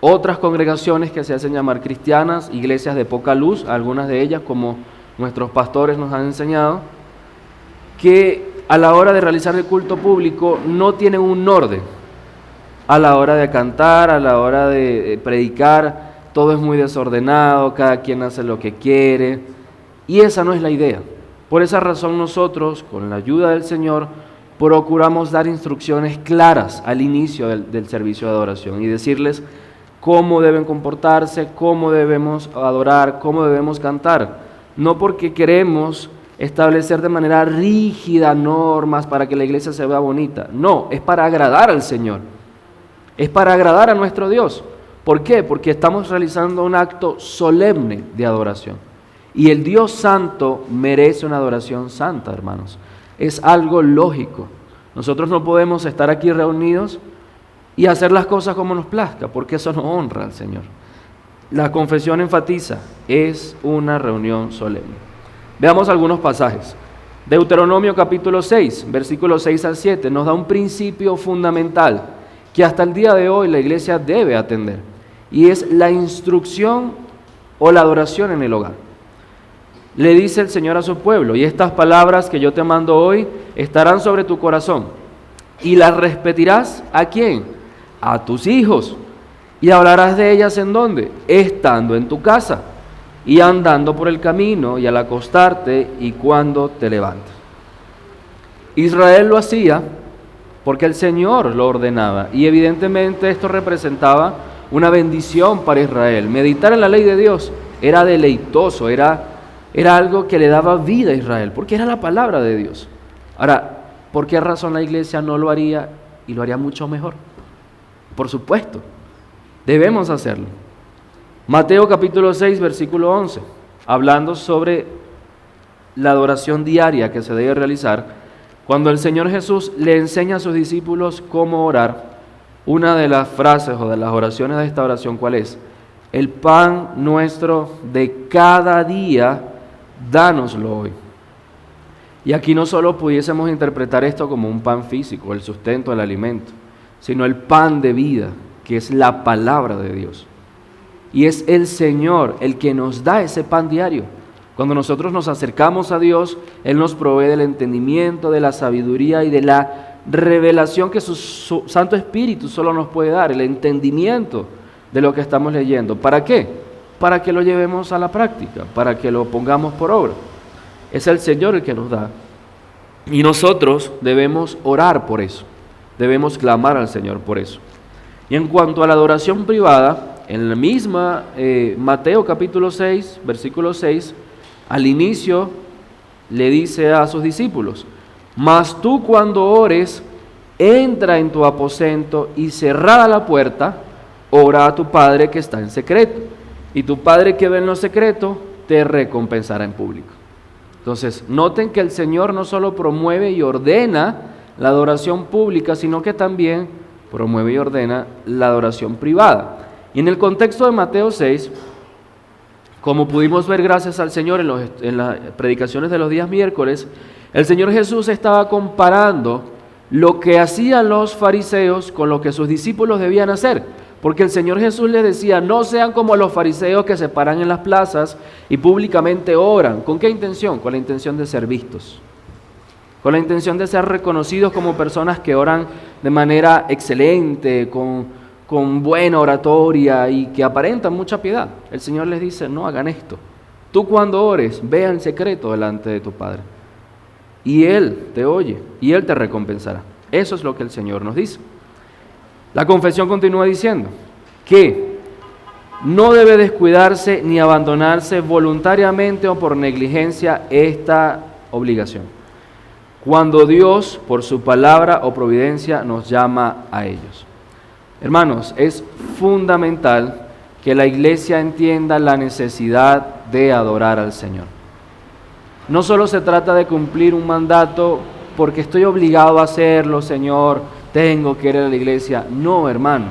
otras congregaciones que se hacen llamar cristianas, iglesias de poca luz, algunas de ellas, como nuestros pastores nos han enseñado, que a la hora de realizar el culto público no tienen un orden. A la hora de cantar, a la hora de predicar, todo es muy desordenado, cada quien hace lo que quiere, y esa no es la idea. Por esa razón nosotros, con la ayuda del Señor, procuramos dar instrucciones claras al inicio del servicio de adoración y decirles cómo deben comportarse, cómo debemos adorar, cómo debemos cantar. No porque queremos establecer de manera rígida normas para que la iglesia se vea bonita. No, es para agradar al Señor. Es para agradar a nuestro Dios. ¿Por qué? Porque estamos realizando un acto solemne de adoración. Y el Dios santo merece una adoración santa, hermanos. Es algo lógico. Nosotros no podemos estar aquí reunidos y hacer las cosas como nos plazca, porque eso no honra al Señor. La confesión enfatiza, es una reunión solemne. Veamos algunos pasajes. Deuteronomio capítulo 6, versículos 6 al 7, nos da un principio fundamental que hasta el día de hoy la iglesia debe atender, y es la instrucción o la adoración en el hogar. Le dice el Señor a su pueblo, y estas palabras que yo te mando hoy estarán sobre tu corazón, y las repetirás ¿a quién? A tus hijos, y hablarás de ellas ¿en dónde? Estando en tu casa, y andando por el camino, y al acostarte, y cuando te levantes. Israel lo hacía porque el Señor lo ordenaba, y evidentemente esto representaba una bendición para Israel. Meditar en la ley de Dios era deleitoso, era algo que le daba vida a Israel, porque era la palabra de Dios. Ahora, ¿por qué razón la iglesia no lo haría y lo haría mucho mejor? Por supuesto, debemos hacerlo. Mateo capítulo 6, versículo 11, hablando sobre la adoración diaria que se debe realizar, cuando el Señor Jesús le enseña a sus discípulos cómo orar, una de las frases o de las oraciones de esta oración, ¿cuál es? El pan nuestro de cada día, dánoslo hoy. Y aquí no solo pudiésemos interpretar esto como un pan físico, el sustento, el alimento, sino el pan de vida, que es la palabra de Dios. Y es el Señor el que nos da ese pan diario. Cuando nosotros nos acercamos a Dios, Él nos provee del entendimiento, de la sabiduría y de la revelación que su Santo Espíritu solo nos puede dar, el entendimiento de lo que estamos leyendo. ¿Para qué? Para que lo llevemos a la práctica, para que lo pongamos por obra. Es el Señor el que nos da. Y nosotros debemos orar por eso, debemos clamar al Señor por eso. Y en cuanto a la adoración privada, en la misma Mateo capítulo 6, versículo 6, al inicio le dice a sus discípulos, mas tú cuando ores, entra en tu aposento y cerrada la puerta, ora a tu Padre que está en secreto, y tu Padre que ve en lo secreto te recompensará en público. Entonces, noten que el Señor no solo promueve y ordena la adoración pública, sino que también promueve y ordena la adoración privada. Y en el contexto de Mateo 6, como pudimos ver gracias al Señor en las predicaciones de los días miércoles, el Señor Jesús estaba comparando lo que hacían los fariseos con lo que sus discípulos debían hacer. Porque el Señor Jesús les decía, no sean como los fariseos que se paran en las plazas y públicamente oran. ¿Con qué intención? Con la intención de ser vistos. Con la intención de ser reconocidos como personas que oran de manera excelente, con buena oratoria y que aparentan mucha piedad. El Señor les dice, no hagan esto. Tú cuando ores, ve en secreto delante de tu Padre. Y Él te oye y Él te recompensará. Eso es lo que el Señor nos dice. La confesión continúa diciendo que no debe descuidarse ni abandonarse voluntariamente o por negligencia esta obligación, cuando Dios, por su palabra o providencia, nos llama a ellos. Hermanos, es fundamental que la iglesia entienda la necesidad de adorar al Señor. No solo se trata de cumplir un mandato porque estoy obligado a hacerlo, Señor, tengo que ir a la iglesia. No, hermano.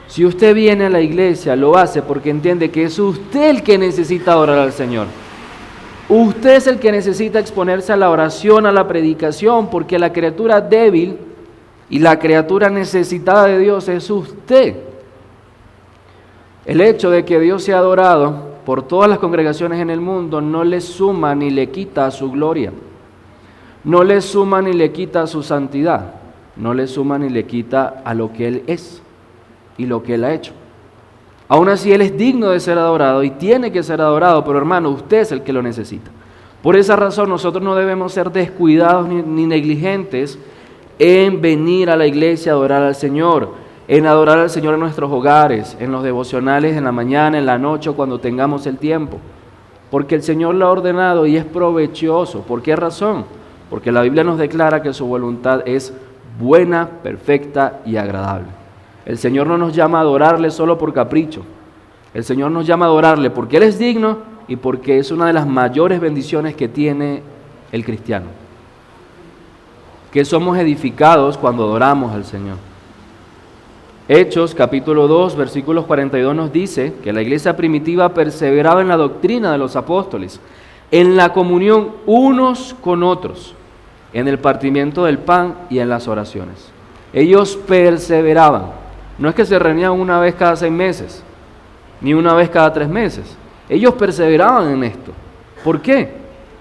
Si usted viene a la iglesia, lo hace porque entiende que es usted el que necesita adorar al Señor. Usted es el que necesita exponerse a la oración, a la predicación, porque la criatura débil y la criatura necesitada de Dios es usted. El hecho de que Dios sea adorado por todas las congregaciones en el mundo no le suma ni le quita a su gloria, no le suma ni le quita a su santidad, no le suma ni le quita a lo que Él es y lo que Él ha hecho. Aún así, Él es digno de ser adorado y tiene que ser adorado, pero hermano, usted es el que lo necesita. Por esa razón, nosotros no debemos ser descuidados ni negligentes en venir a la iglesia a adorar al Señor, en adorar al Señor en nuestros hogares, en los devocionales, en la mañana, en la noche, cuando tengamos el tiempo. Porque el Señor lo ha ordenado y es provechoso. ¿Por qué razón? Porque la Biblia nos declara que su voluntad es buena, perfecta y agradable. El Señor no nos llama a adorarle solo por capricho. El Señor nos llama a adorarle porque Él es digno y porque es una de las mayores bendiciones que tiene el cristiano. Que somos edificados cuando adoramos al Señor. Hechos capítulo 2 versículos 42 nos dice que la iglesia primitiva perseveraba en la doctrina de los apóstoles, en la comunión unos con otros, en el partimiento del pan y en las oraciones. Ellos perseveraban. No es que se reunían una vez cada 6 meses, ni una vez cada 3 meses. Ellos perseveraban en esto. ¿Por qué?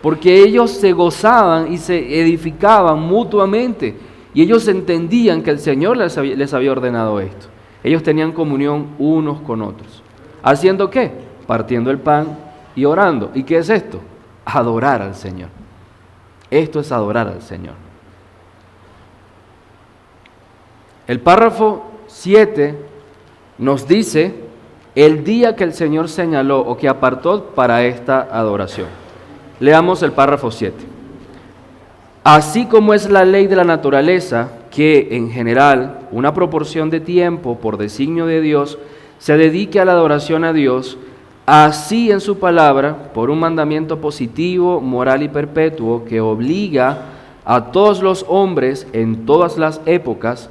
Porque ellos se gozaban y se edificaban mutuamente. Y ellos entendían que el Señor les había ordenado esto. Ellos tenían comunión unos con otros. ¿Haciendo qué? Partiendo el pan y orando. ¿Y qué es esto? Adorar al Señor. Esto es adorar al Señor. El párrafo 7 nos dice el día que el Señor señaló o que apartó para esta adoración. Leamos el párrafo 7. Así como es la ley de la naturaleza, que en general una proporción de tiempo por designio de Dios se dedique a la adoración a Dios, así en su palabra, por un mandamiento positivo, moral y perpetuo que obliga a todos los hombres en todas las épocas,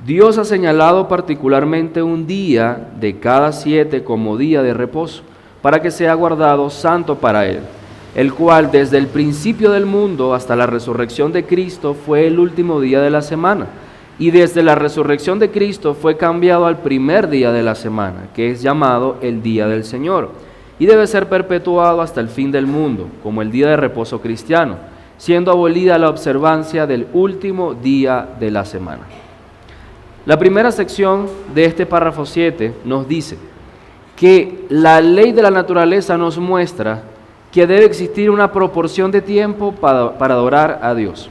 Dios ha señalado particularmente un día de cada 7 como día de reposo, para que sea guardado santo para Él, el cual desde el principio del mundo hasta la resurrección de Cristo fue el último día de la semana, y desde la resurrección de Cristo fue cambiado al primer día de la semana, que es llamado el día del Señor, y debe ser perpetuado hasta el fin del mundo, como el día de reposo cristiano, siendo abolida la observancia del último día de la semana. La primera sección de este párrafo 7 nos dice que la ley de la naturaleza nos muestra que debe existir una proporción de tiempo para adorar a Dios.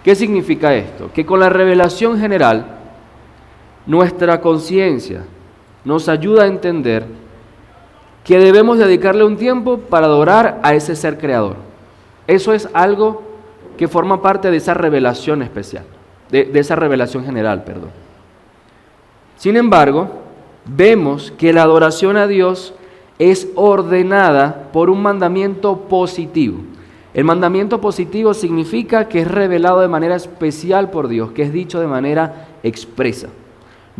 ¿Qué significa esto? Que con la revelación general, nuestra conciencia nos ayuda a entender que debemos dedicarle un tiempo para adorar a ese ser creador. Eso es algo que forma parte de esa revelación especial, de esa revelación general, perdón. Sin embargo, vemos que la adoración a Dios es ordenada por un mandamiento positivo. El mandamiento positivo significa que es revelado de manera especial por Dios, que es dicho de manera expresa.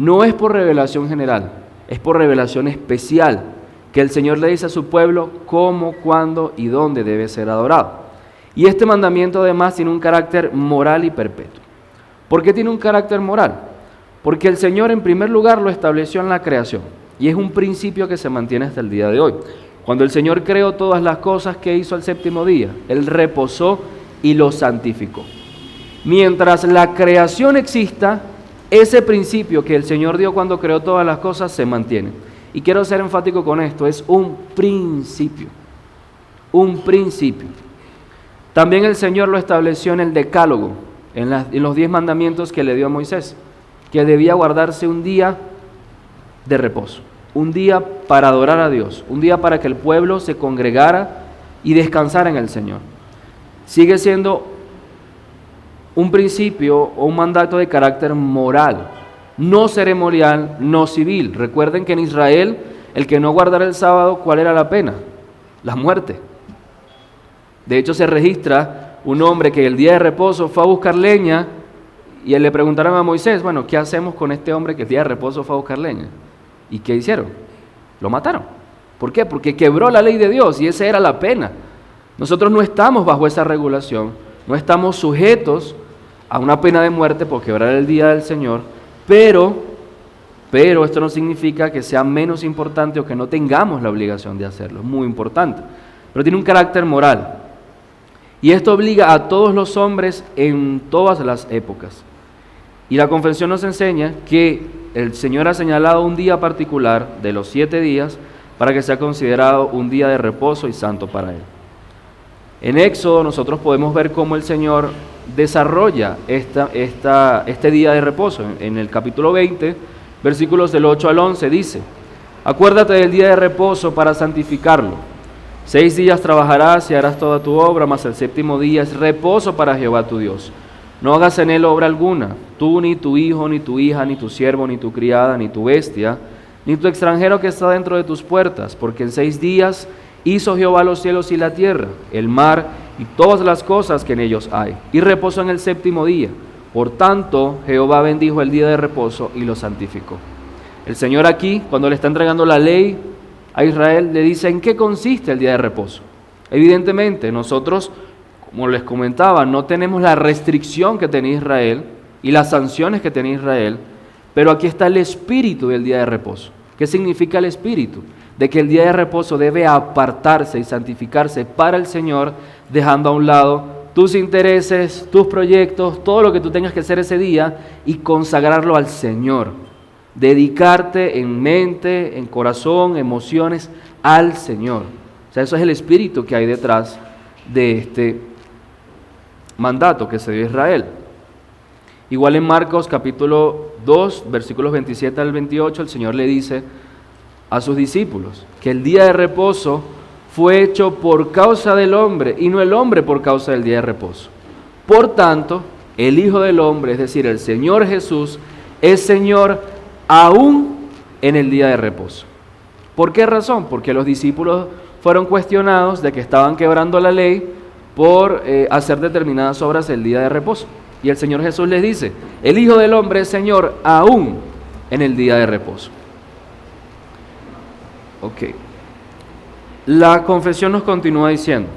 No es por revelación general, es por revelación especial, que el Señor le dice a su pueblo cómo, cuándo y dónde debe ser adorado. Y este mandamiento además tiene un carácter moral y perpetuo. ¿Por qué tiene un carácter moral? Porque el Señor en primer lugar lo estableció en la creación y es un principio que se mantiene hasta el día de hoy. Cuando el Señor creó todas las cosas que hizo al séptimo día, Él reposó y lo santificó. Mientras la creación exista, ese principio que el Señor dio cuando creó todas las cosas se mantiene. Y quiero ser enfático con esto, es un principio. Un principio. También el Señor lo estableció en el Decálogo, en los 10 mandamientos que le dio a Moisés, que debía guardarse un día de reposo, un día para adorar a Dios, un día para que el pueblo se congregara y descansara en el Señor. Sigue siendo un principio o un mandato de carácter moral, no ceremonial, no civil. Recuerden que en Israel, el que no guardara el sábado, ¿cuál era la pena? La muerte. De hecho, se registra un hombre que el día de reposo fue a buscar leña y le preguntaron a Moisés, bueno, ¿qué hacemos con este hombre que el día de reposo fue a buscar leña? ¿Y qué hicieron? Lo mataron. ¿Por qué? Porque quebró la ley de Dios y esa era la pena. Nosotros no estamos bajo esa regulación, no estamos sujetos a una pena de muerte por quebrar el día del Señor, pero esto no significa que sea menos importante o que no tengamos la obligación de hacerlo, es muy importante, pero tiene un carácter moral. Y esto obliga a todos los hombres en todas las épocas. Y la confesión nos enseña que el Señor ha señalado un día particular de los 7 días para que sea considerado un día de reposo y santo para Él. En Éxodo nosotros podemos ver cómo el Señor desarrolla este día de reposo. En el capítulo 20, versículos del 8 al 11 dice: acuérdate del día de reposo para santificarlo. 6 días trabajarás y harás toda tu obra, mas el séptimo día es reposo para Jehová tu Dios. No hagas en él obra alguna, tú, ni tu hijo, ni tu hija, ni tu siervo, ni tu criada, ni tu bestia, ni tu extranjero que está dentro de tus puertas, porque en 6 días hizo Jehová los cielos y la tierra, el mar y todas las cosas que en ellos hay, y reposó en el séptimo día. Por tanto, Jehová bendijo el día de reposo y lo santificó. El Señor aquí, cuando le está entregando la ley a Israel, le dice en qué consiste el día de reposo. Evidentemente, nosotros, como les comentaba, no tenemos la restricción que tenía Israel y las sanciones que tenía Israel, pero aquí está el espíritu del día de reposo. ¿Qué significa el espíritu? De que el día de reposo debe apartarse y santificarse para el Señor, dejando a un lado tus intereses, tus proyectos, todo lo que tú tengas que hacer ese día y consagrarlo al Señor. Dedicarte en mente, en corazón, emociones al Señor. O sea, eso es el espíritu que hay detrás de este mandato que se dio a Israel. Igual en Marcos capítulo 2, versículos 27 al 28, el Señor le dice a sus discípulos que el día de reposo fue hecho por causa del hombre y no el hombre por causa del día de reposo. Por tanto, el Hijo del Hombre, es decir, el Señor Jesús, es Señor aún en el día de reposo. ¿Por qué razón? Porque los discípulos fueron cuestionados de que estaban quebrando la ley por hacer determinadas obras el día de reposo. Y el Señor Jesús les dice, el Hijo del Hombre es Señor aún en el día de reposo. Ok. La confesión nos continúa diciendo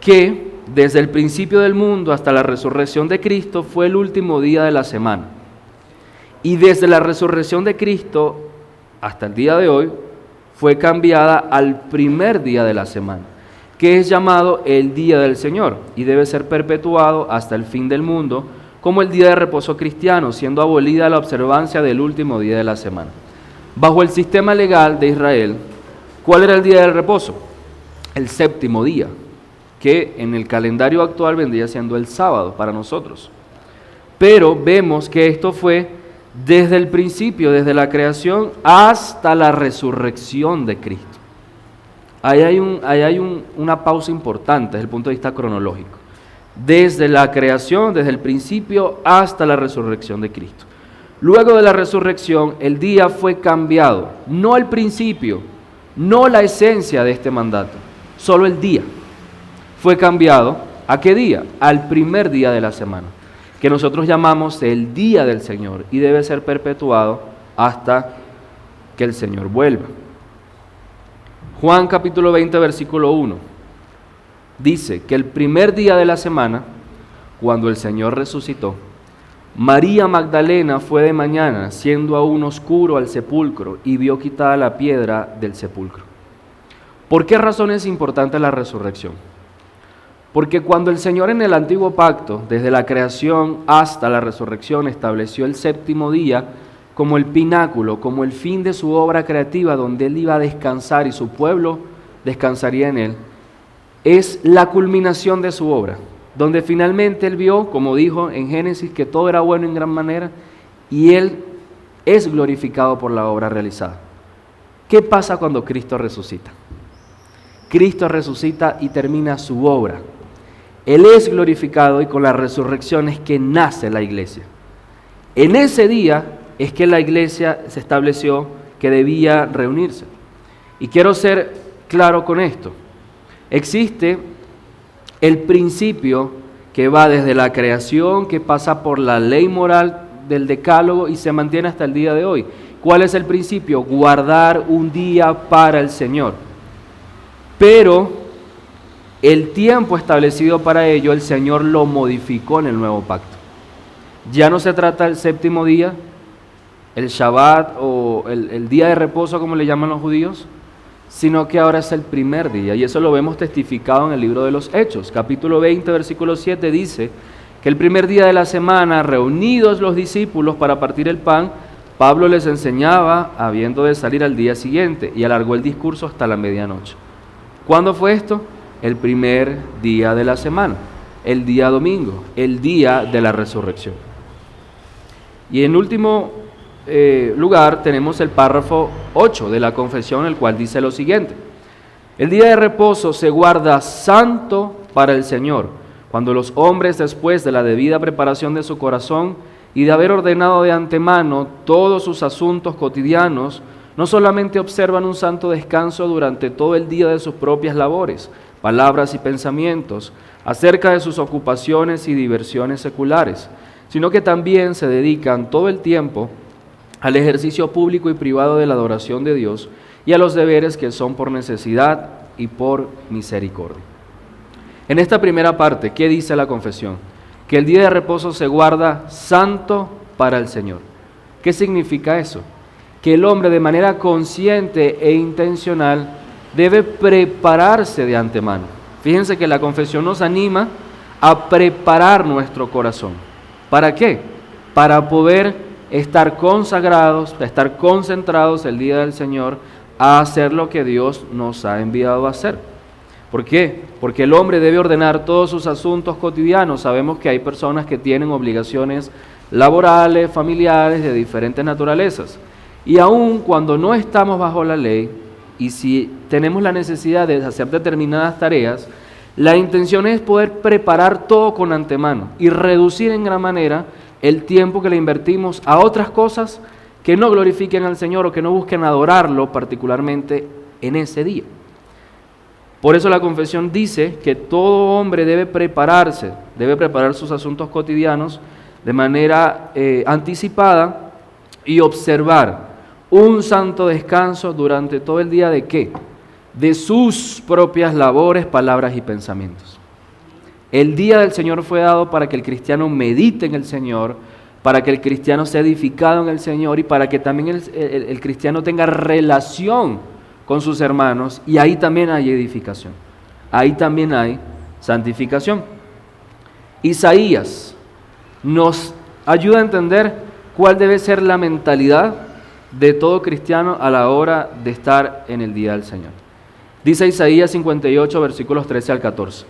que desde el principio del mundo hasta la resurrección de Cristo fue el último día de la semana. Y desde la resurrección de Cristo hasta el día de hoy fue cambiada al primer día de la semana, que es llamado el Día del Señor y debe ser perpetuado hasta el fin del mundo como el día de reposo cristiano, siendo abolida la observancia del último día de la semana. Bajo el sistema legal de Israel, ¿cuál era el día del reposo? El séptimo día, que en el calendario actual vendría siendo el sábado para nosotros. Pero vemos que esto fue desde el principio, desde la creación hasta la resurrección de Cristo. Ahí hay una pausa importante desde el punto de vista cronológico. Desde la creación, desde el principio hasta la resurrección de Cristo. Luego de la resurrección, el día fue cambiado, no el principio, no la esencia de este mandato, solo el día. Fue cambiado, ¿a qué día? Al primer día de la semana. que nosotros llamamos el día del Señor y debe ser perpetuado hasta que el Señor vuelva. Juan capítulo 20, versículo 1, dice que el primer día de la semana, cuando el Señor resucitó, María Magdalena fue de mañana, siendo aún oscuro, al sepulcro y vio quitada la piedra del sepulcro. ¿Por qué razón es importante la resurrección? Porque cuando el Señor en el antiguo pacto, desde la creación hasta la resurrección, estableció el séptimo día como el pináculo, como el fin de su obra creativa, donde Él iba a descansar y su pueblo descansaría en Él, es la culminación de su obra, donde finalmente Él vio, como dijo en Génesis, que todo era bueno en gran manera, y Él es glorificado por la obra realizada. ¿Qué pasa cuando Cristo resucita? Cristo resucita y termina su obra. Él es glorificado y con la resurrección es que nace la iglesia. En ese día es que la iglesia se estableció que debía reunirse. Y quiero ser claro con esto. Existe el principio que va desde la creación, que pasa por la ley moral del decálogo y se mantiene hasta el día de hoy. ¿Cuál es el principio? Guardar un día para el Señor. Pero el tiempo establecido para ello, el Señor lo modificó en el nuevo pacto. Ya no se trata del séptimo día, el Shabbat o el día de reposo, como le llaman los judíos, sino que ahora es el primer día, y eso lo vemos testificado en el libro de los Hechos. Capítulo 20, versículo 7 dice que el primer día de la semana, reunidos los discípulos para partir el pan, Pablo les enseñaba, habiendo de salir al día siguiente, y alargó el discurso hasta la medianoche. ¿Cuándo fue esto? El primer día de la semana, el día domingo, el día de la resurrección. Y en último lugar tenemos el párrafo 8 de la confesión, el cual dice lo siguiente: el día de reposo se guarda santo para el Señor, cuando los hombres, después de la debida preparación de su corazón y de haber ordenado de antemano todos sus asuntos cotidianos, no solamente observan un santo descanso durante todo el día de sus propias labores, palabras y pensamientos, acerca de sus ocupaciones y diversiones seculares, sino que también se dedican todo el tiempo al ejercicio público y privado de la adoración de Dios y a los deberes que son por necesidad y por misericordia. En esta primera parte, ¿qué dice la confesión? Que el día de reposo se guarda santo para el Señor. ¿Qué significa eso? Que el hombre de manera consciente e intencional debe prepararse de antemano. Fíjense que la confesión nos anima a preparar nuestro corazón. ¿Para qué? Para poder estar consagrados, estar concentrados el día del Señor a hacer lo que Dios nos ha enviado a hacer. ¿Por qué? Porque el hombre debe ordenar todos sus asuntos cotidianos. Sabemos que hay personas que tienen obligaciones laborales, familiares, de diferentes naturalezas. Y aun cuando no estamos bajo la ley, y si tenemos la necesidad de hacer determinadas tareas, la intención es poder preparar todo con antemano y reducir en gran manera el tiempo que le invertimos a otras cosas que no glorifiquen al Señor o que no busquen adorarlo particularmente en ese día. Por eso la confesión dice que todo hombre debe preparar sus asuntos cotidianos de manera anticipada y observar un santo descanso durante todo el día. ¿De qué? De sus propias labores, palabras y pensamientos. El día del Señor fue dado para que el cristiano medite en el Señor, para que el cristiano sea edificado en el Señor y para que también el cristiano tenga relación con sus hermanos, y ahí también hay edificación, ahí también hay santificación. Isaías nos ayuda a entender cuál debe ser la mentalidad de todo cristiano a la hora de estar en el día del Señor. Dice Isaías 58, versículos 13 al 14.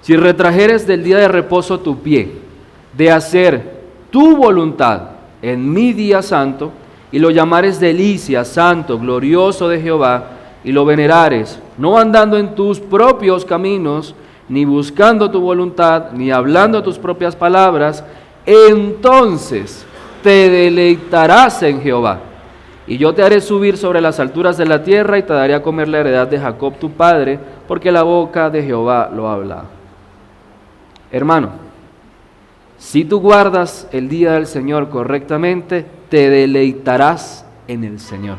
Si retrajeres del día de reposo tu pie, de hacer tu voluntad en mi día santo, y lo llamares delicia, santo, glorioso de Jehová, y lo venerares, no andando en tus propios caminos, ni buscando tu voluntad, ni hablando tus propias palabras, entonces te deleitarás en Jehová. Y yo te haré subir sobre las alturas de la tierra y te daré a comer la heredad de Jacob tu padre, porque la boca de Jehová lo ha hablado. Hermano, Si tú guardas el día del Señor correctamente, te deleitarás en el Señor.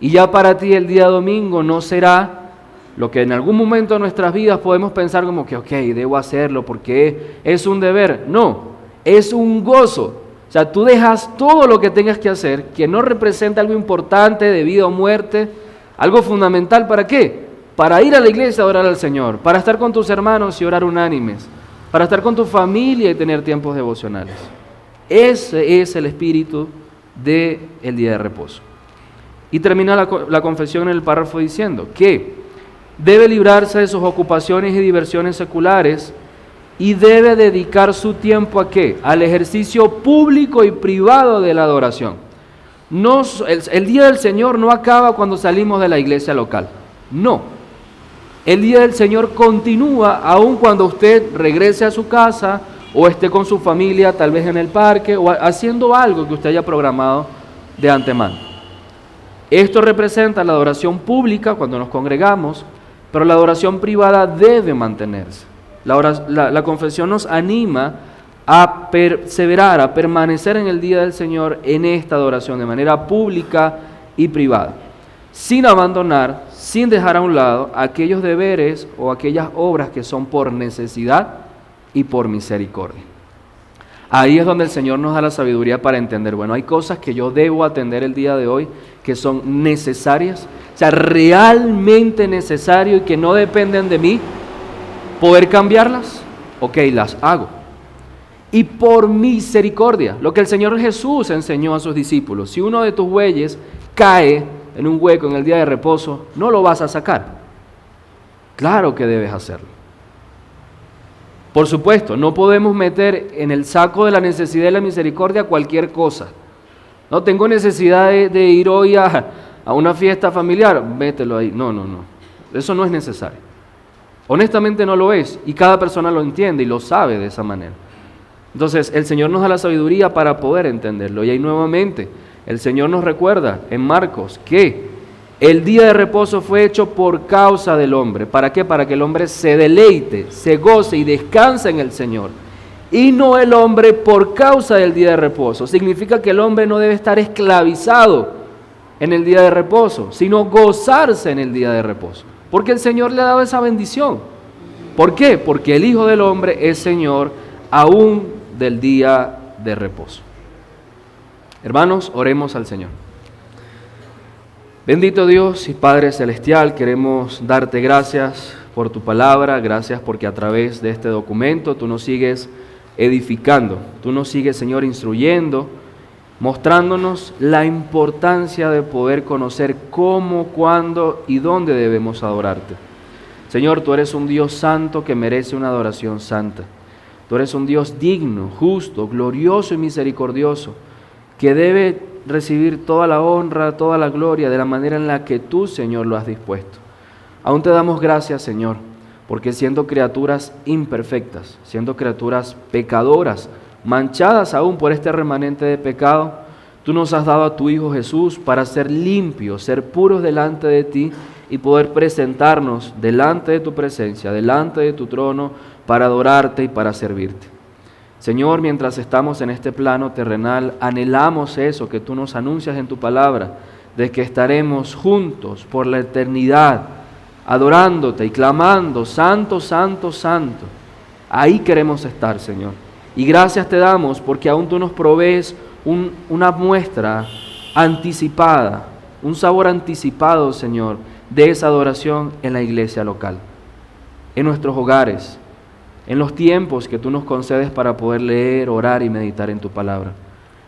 Y ya para ti el día domingo no será lo que en algún momento de nuestras vidas podemos pensar como que, ok, debo hacerlo porque es un deber. No, es un gozo. O sea, tú dejas todo lo que tengas que hacer, que no representa algo importante de vida o muerte, algo fundamental, ¿para qué? Para ir a la iglesia a adorar al Señor, para estar con tus hermanos y orar unánimes, para estar con tu familia y tener tiempos devocionales. Ese es el espíritu del día de reposo. Y termina la confesión en el párrafo diciendo que debe librarse de sus ocupaciones y diversiones seculares y debe dedicar su tiempo ¿a qué? Al ejercicio público y privado de la adoración. El día del Señor no acaba cuando salimos de la iglesia local. No. El día del Señor continúa aun cuando usted regrese a su casa o esté con su familia, tal vez en el parque, o haciendo algo que usted haya programado de antemano. Esto representa la adoración pública cuando nos congregamos, pero la adoración privada debe mantenerse. La confesión nos anima a perseverar, a permanecer en el día del Señor en esta adoración de manera pública y privada, sin abandonar, sin dejar a un lado aquellos deberes o aquellas obras que son por necesidad y por misericordia. Ahí es donde el Señor nos da la sabiduría para entender, bueno, hay cosas que yo debo atender el día de hoy que son necesarias, o sea, realmente necesario y que no dependen de mí. ¿Poder cambiarlas? Ok, las hago. Y por misericordia, lo que el Señor Jesús enseñó a sus discípulos, si uno de tus bueyes cae en un hueco en el día de reposo, no lo vas a sacar. Claro que debes hacerlo. Por supuesto, no podemos meter en el saco de la necesidad y la misericordia cualquier cosa. No tengo necesidad de ir hoy a una fiesta familiar, mételo ahí. No. Eso no es necesario. Honestamente no lo es, y cada persona lo entiende y lo sabe de esa manera. Entonces, el Señor nos da la sabiduría para poder entenderlo. Y ahí nuevamente, el Señor nos recuerda en Marcos que el día de reposo fue hecho por causa del hombre. ¿Para qué? Para que el hombre se deleite, se goce y descanse en el Señor. Y no el hombre por causa del día de reposo. Significa que el hombre no debe estar esclavizado en el día de reposo, sino gozarse en el día de reposo. Porque el Señor le ha dado esa bendición. ¿Por qué? Porque el Hijo del Hombre es Señor aún del día de reposo. Hermanos, oremos al Señor. Bendito Dios y Padre Celestial, queremos darte gracias por tu palabra, gracias porque a través de este documento tú nos sigues edificando, tú nos sigues, Señor, instruyendo, mostrándonos la importancia de poder conocer cómo, cuándo y dónde debemos adorarte. Señor, tú eres un Dios santo que merece una adoración santa. Tú eres un Dios digno, justo, glorioso y misericordioso, que debe recibir toda la honra, toda la gloria de la manera en la que tú, Señor, lo has dispuesto. Aún te damos gracias, Señor, porque siendo criaturas imperfectas, siendo criaturas pecadoras, manchadas aún por este remanente de pecado, tú nos has dado a tu Hijo Jesús para ser limpios, ser puros delante de ti y poder presentarnos delante de tu presencia, delante de tu trono, para adorarte y para servirte. Señor, mientras estamos en este plano terrenal, anhelamos eso que tú nos anuncias en tu palabra, de que estaremos juntos por la eternidad, adorándote y clamando, Santo, Santo, Santo. Ahí queremos estar, Señor. Y gracias te damos porque aún tú nos provees una muestra anticipada, un sabor anticipado, Señor, de esa adoración en la iglesia local, en nuestros hogares, en los tiempos que tú nos concedes para poder leer, orar y meditar en tu palabra.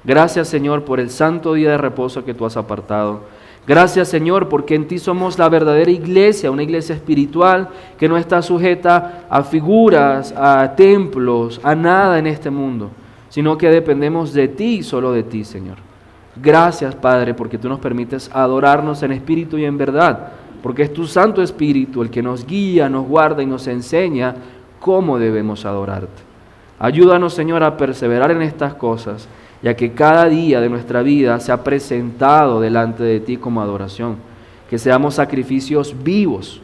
Gracias, Señor, por el santo día de reposo que tú has apartado. Gracias, Señor, porque en ti somos la verdadera iglesia, una iglesia espiritual que no está sujeta a figuras, a templos, a nada en este mundo, sino que dependemos de ti y solo de ti, Señor. Gracias, Padre, porque tú nos permites adorarnos en espíritu y en verdad, porque es tu Santo Espíritu el que nos guía, nos guarda y nos enseña cómo debemos adorarte. Ayúdanos, Señor, a perseverar en estas cosas, ya que cada día de nuestra vida se ha presentado delante de ti como adoración, que seamos sacrificios vivos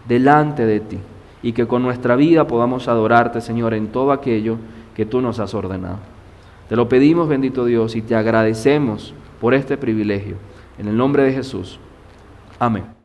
delante de ti y que con nuestra vida podamos adorarte, Señor, en todo aquello que tú nos has ordenado. Te lo pedimos, bendito Dios, y te agradecemos por este privilegio. En el nombre de Jesús. Amén.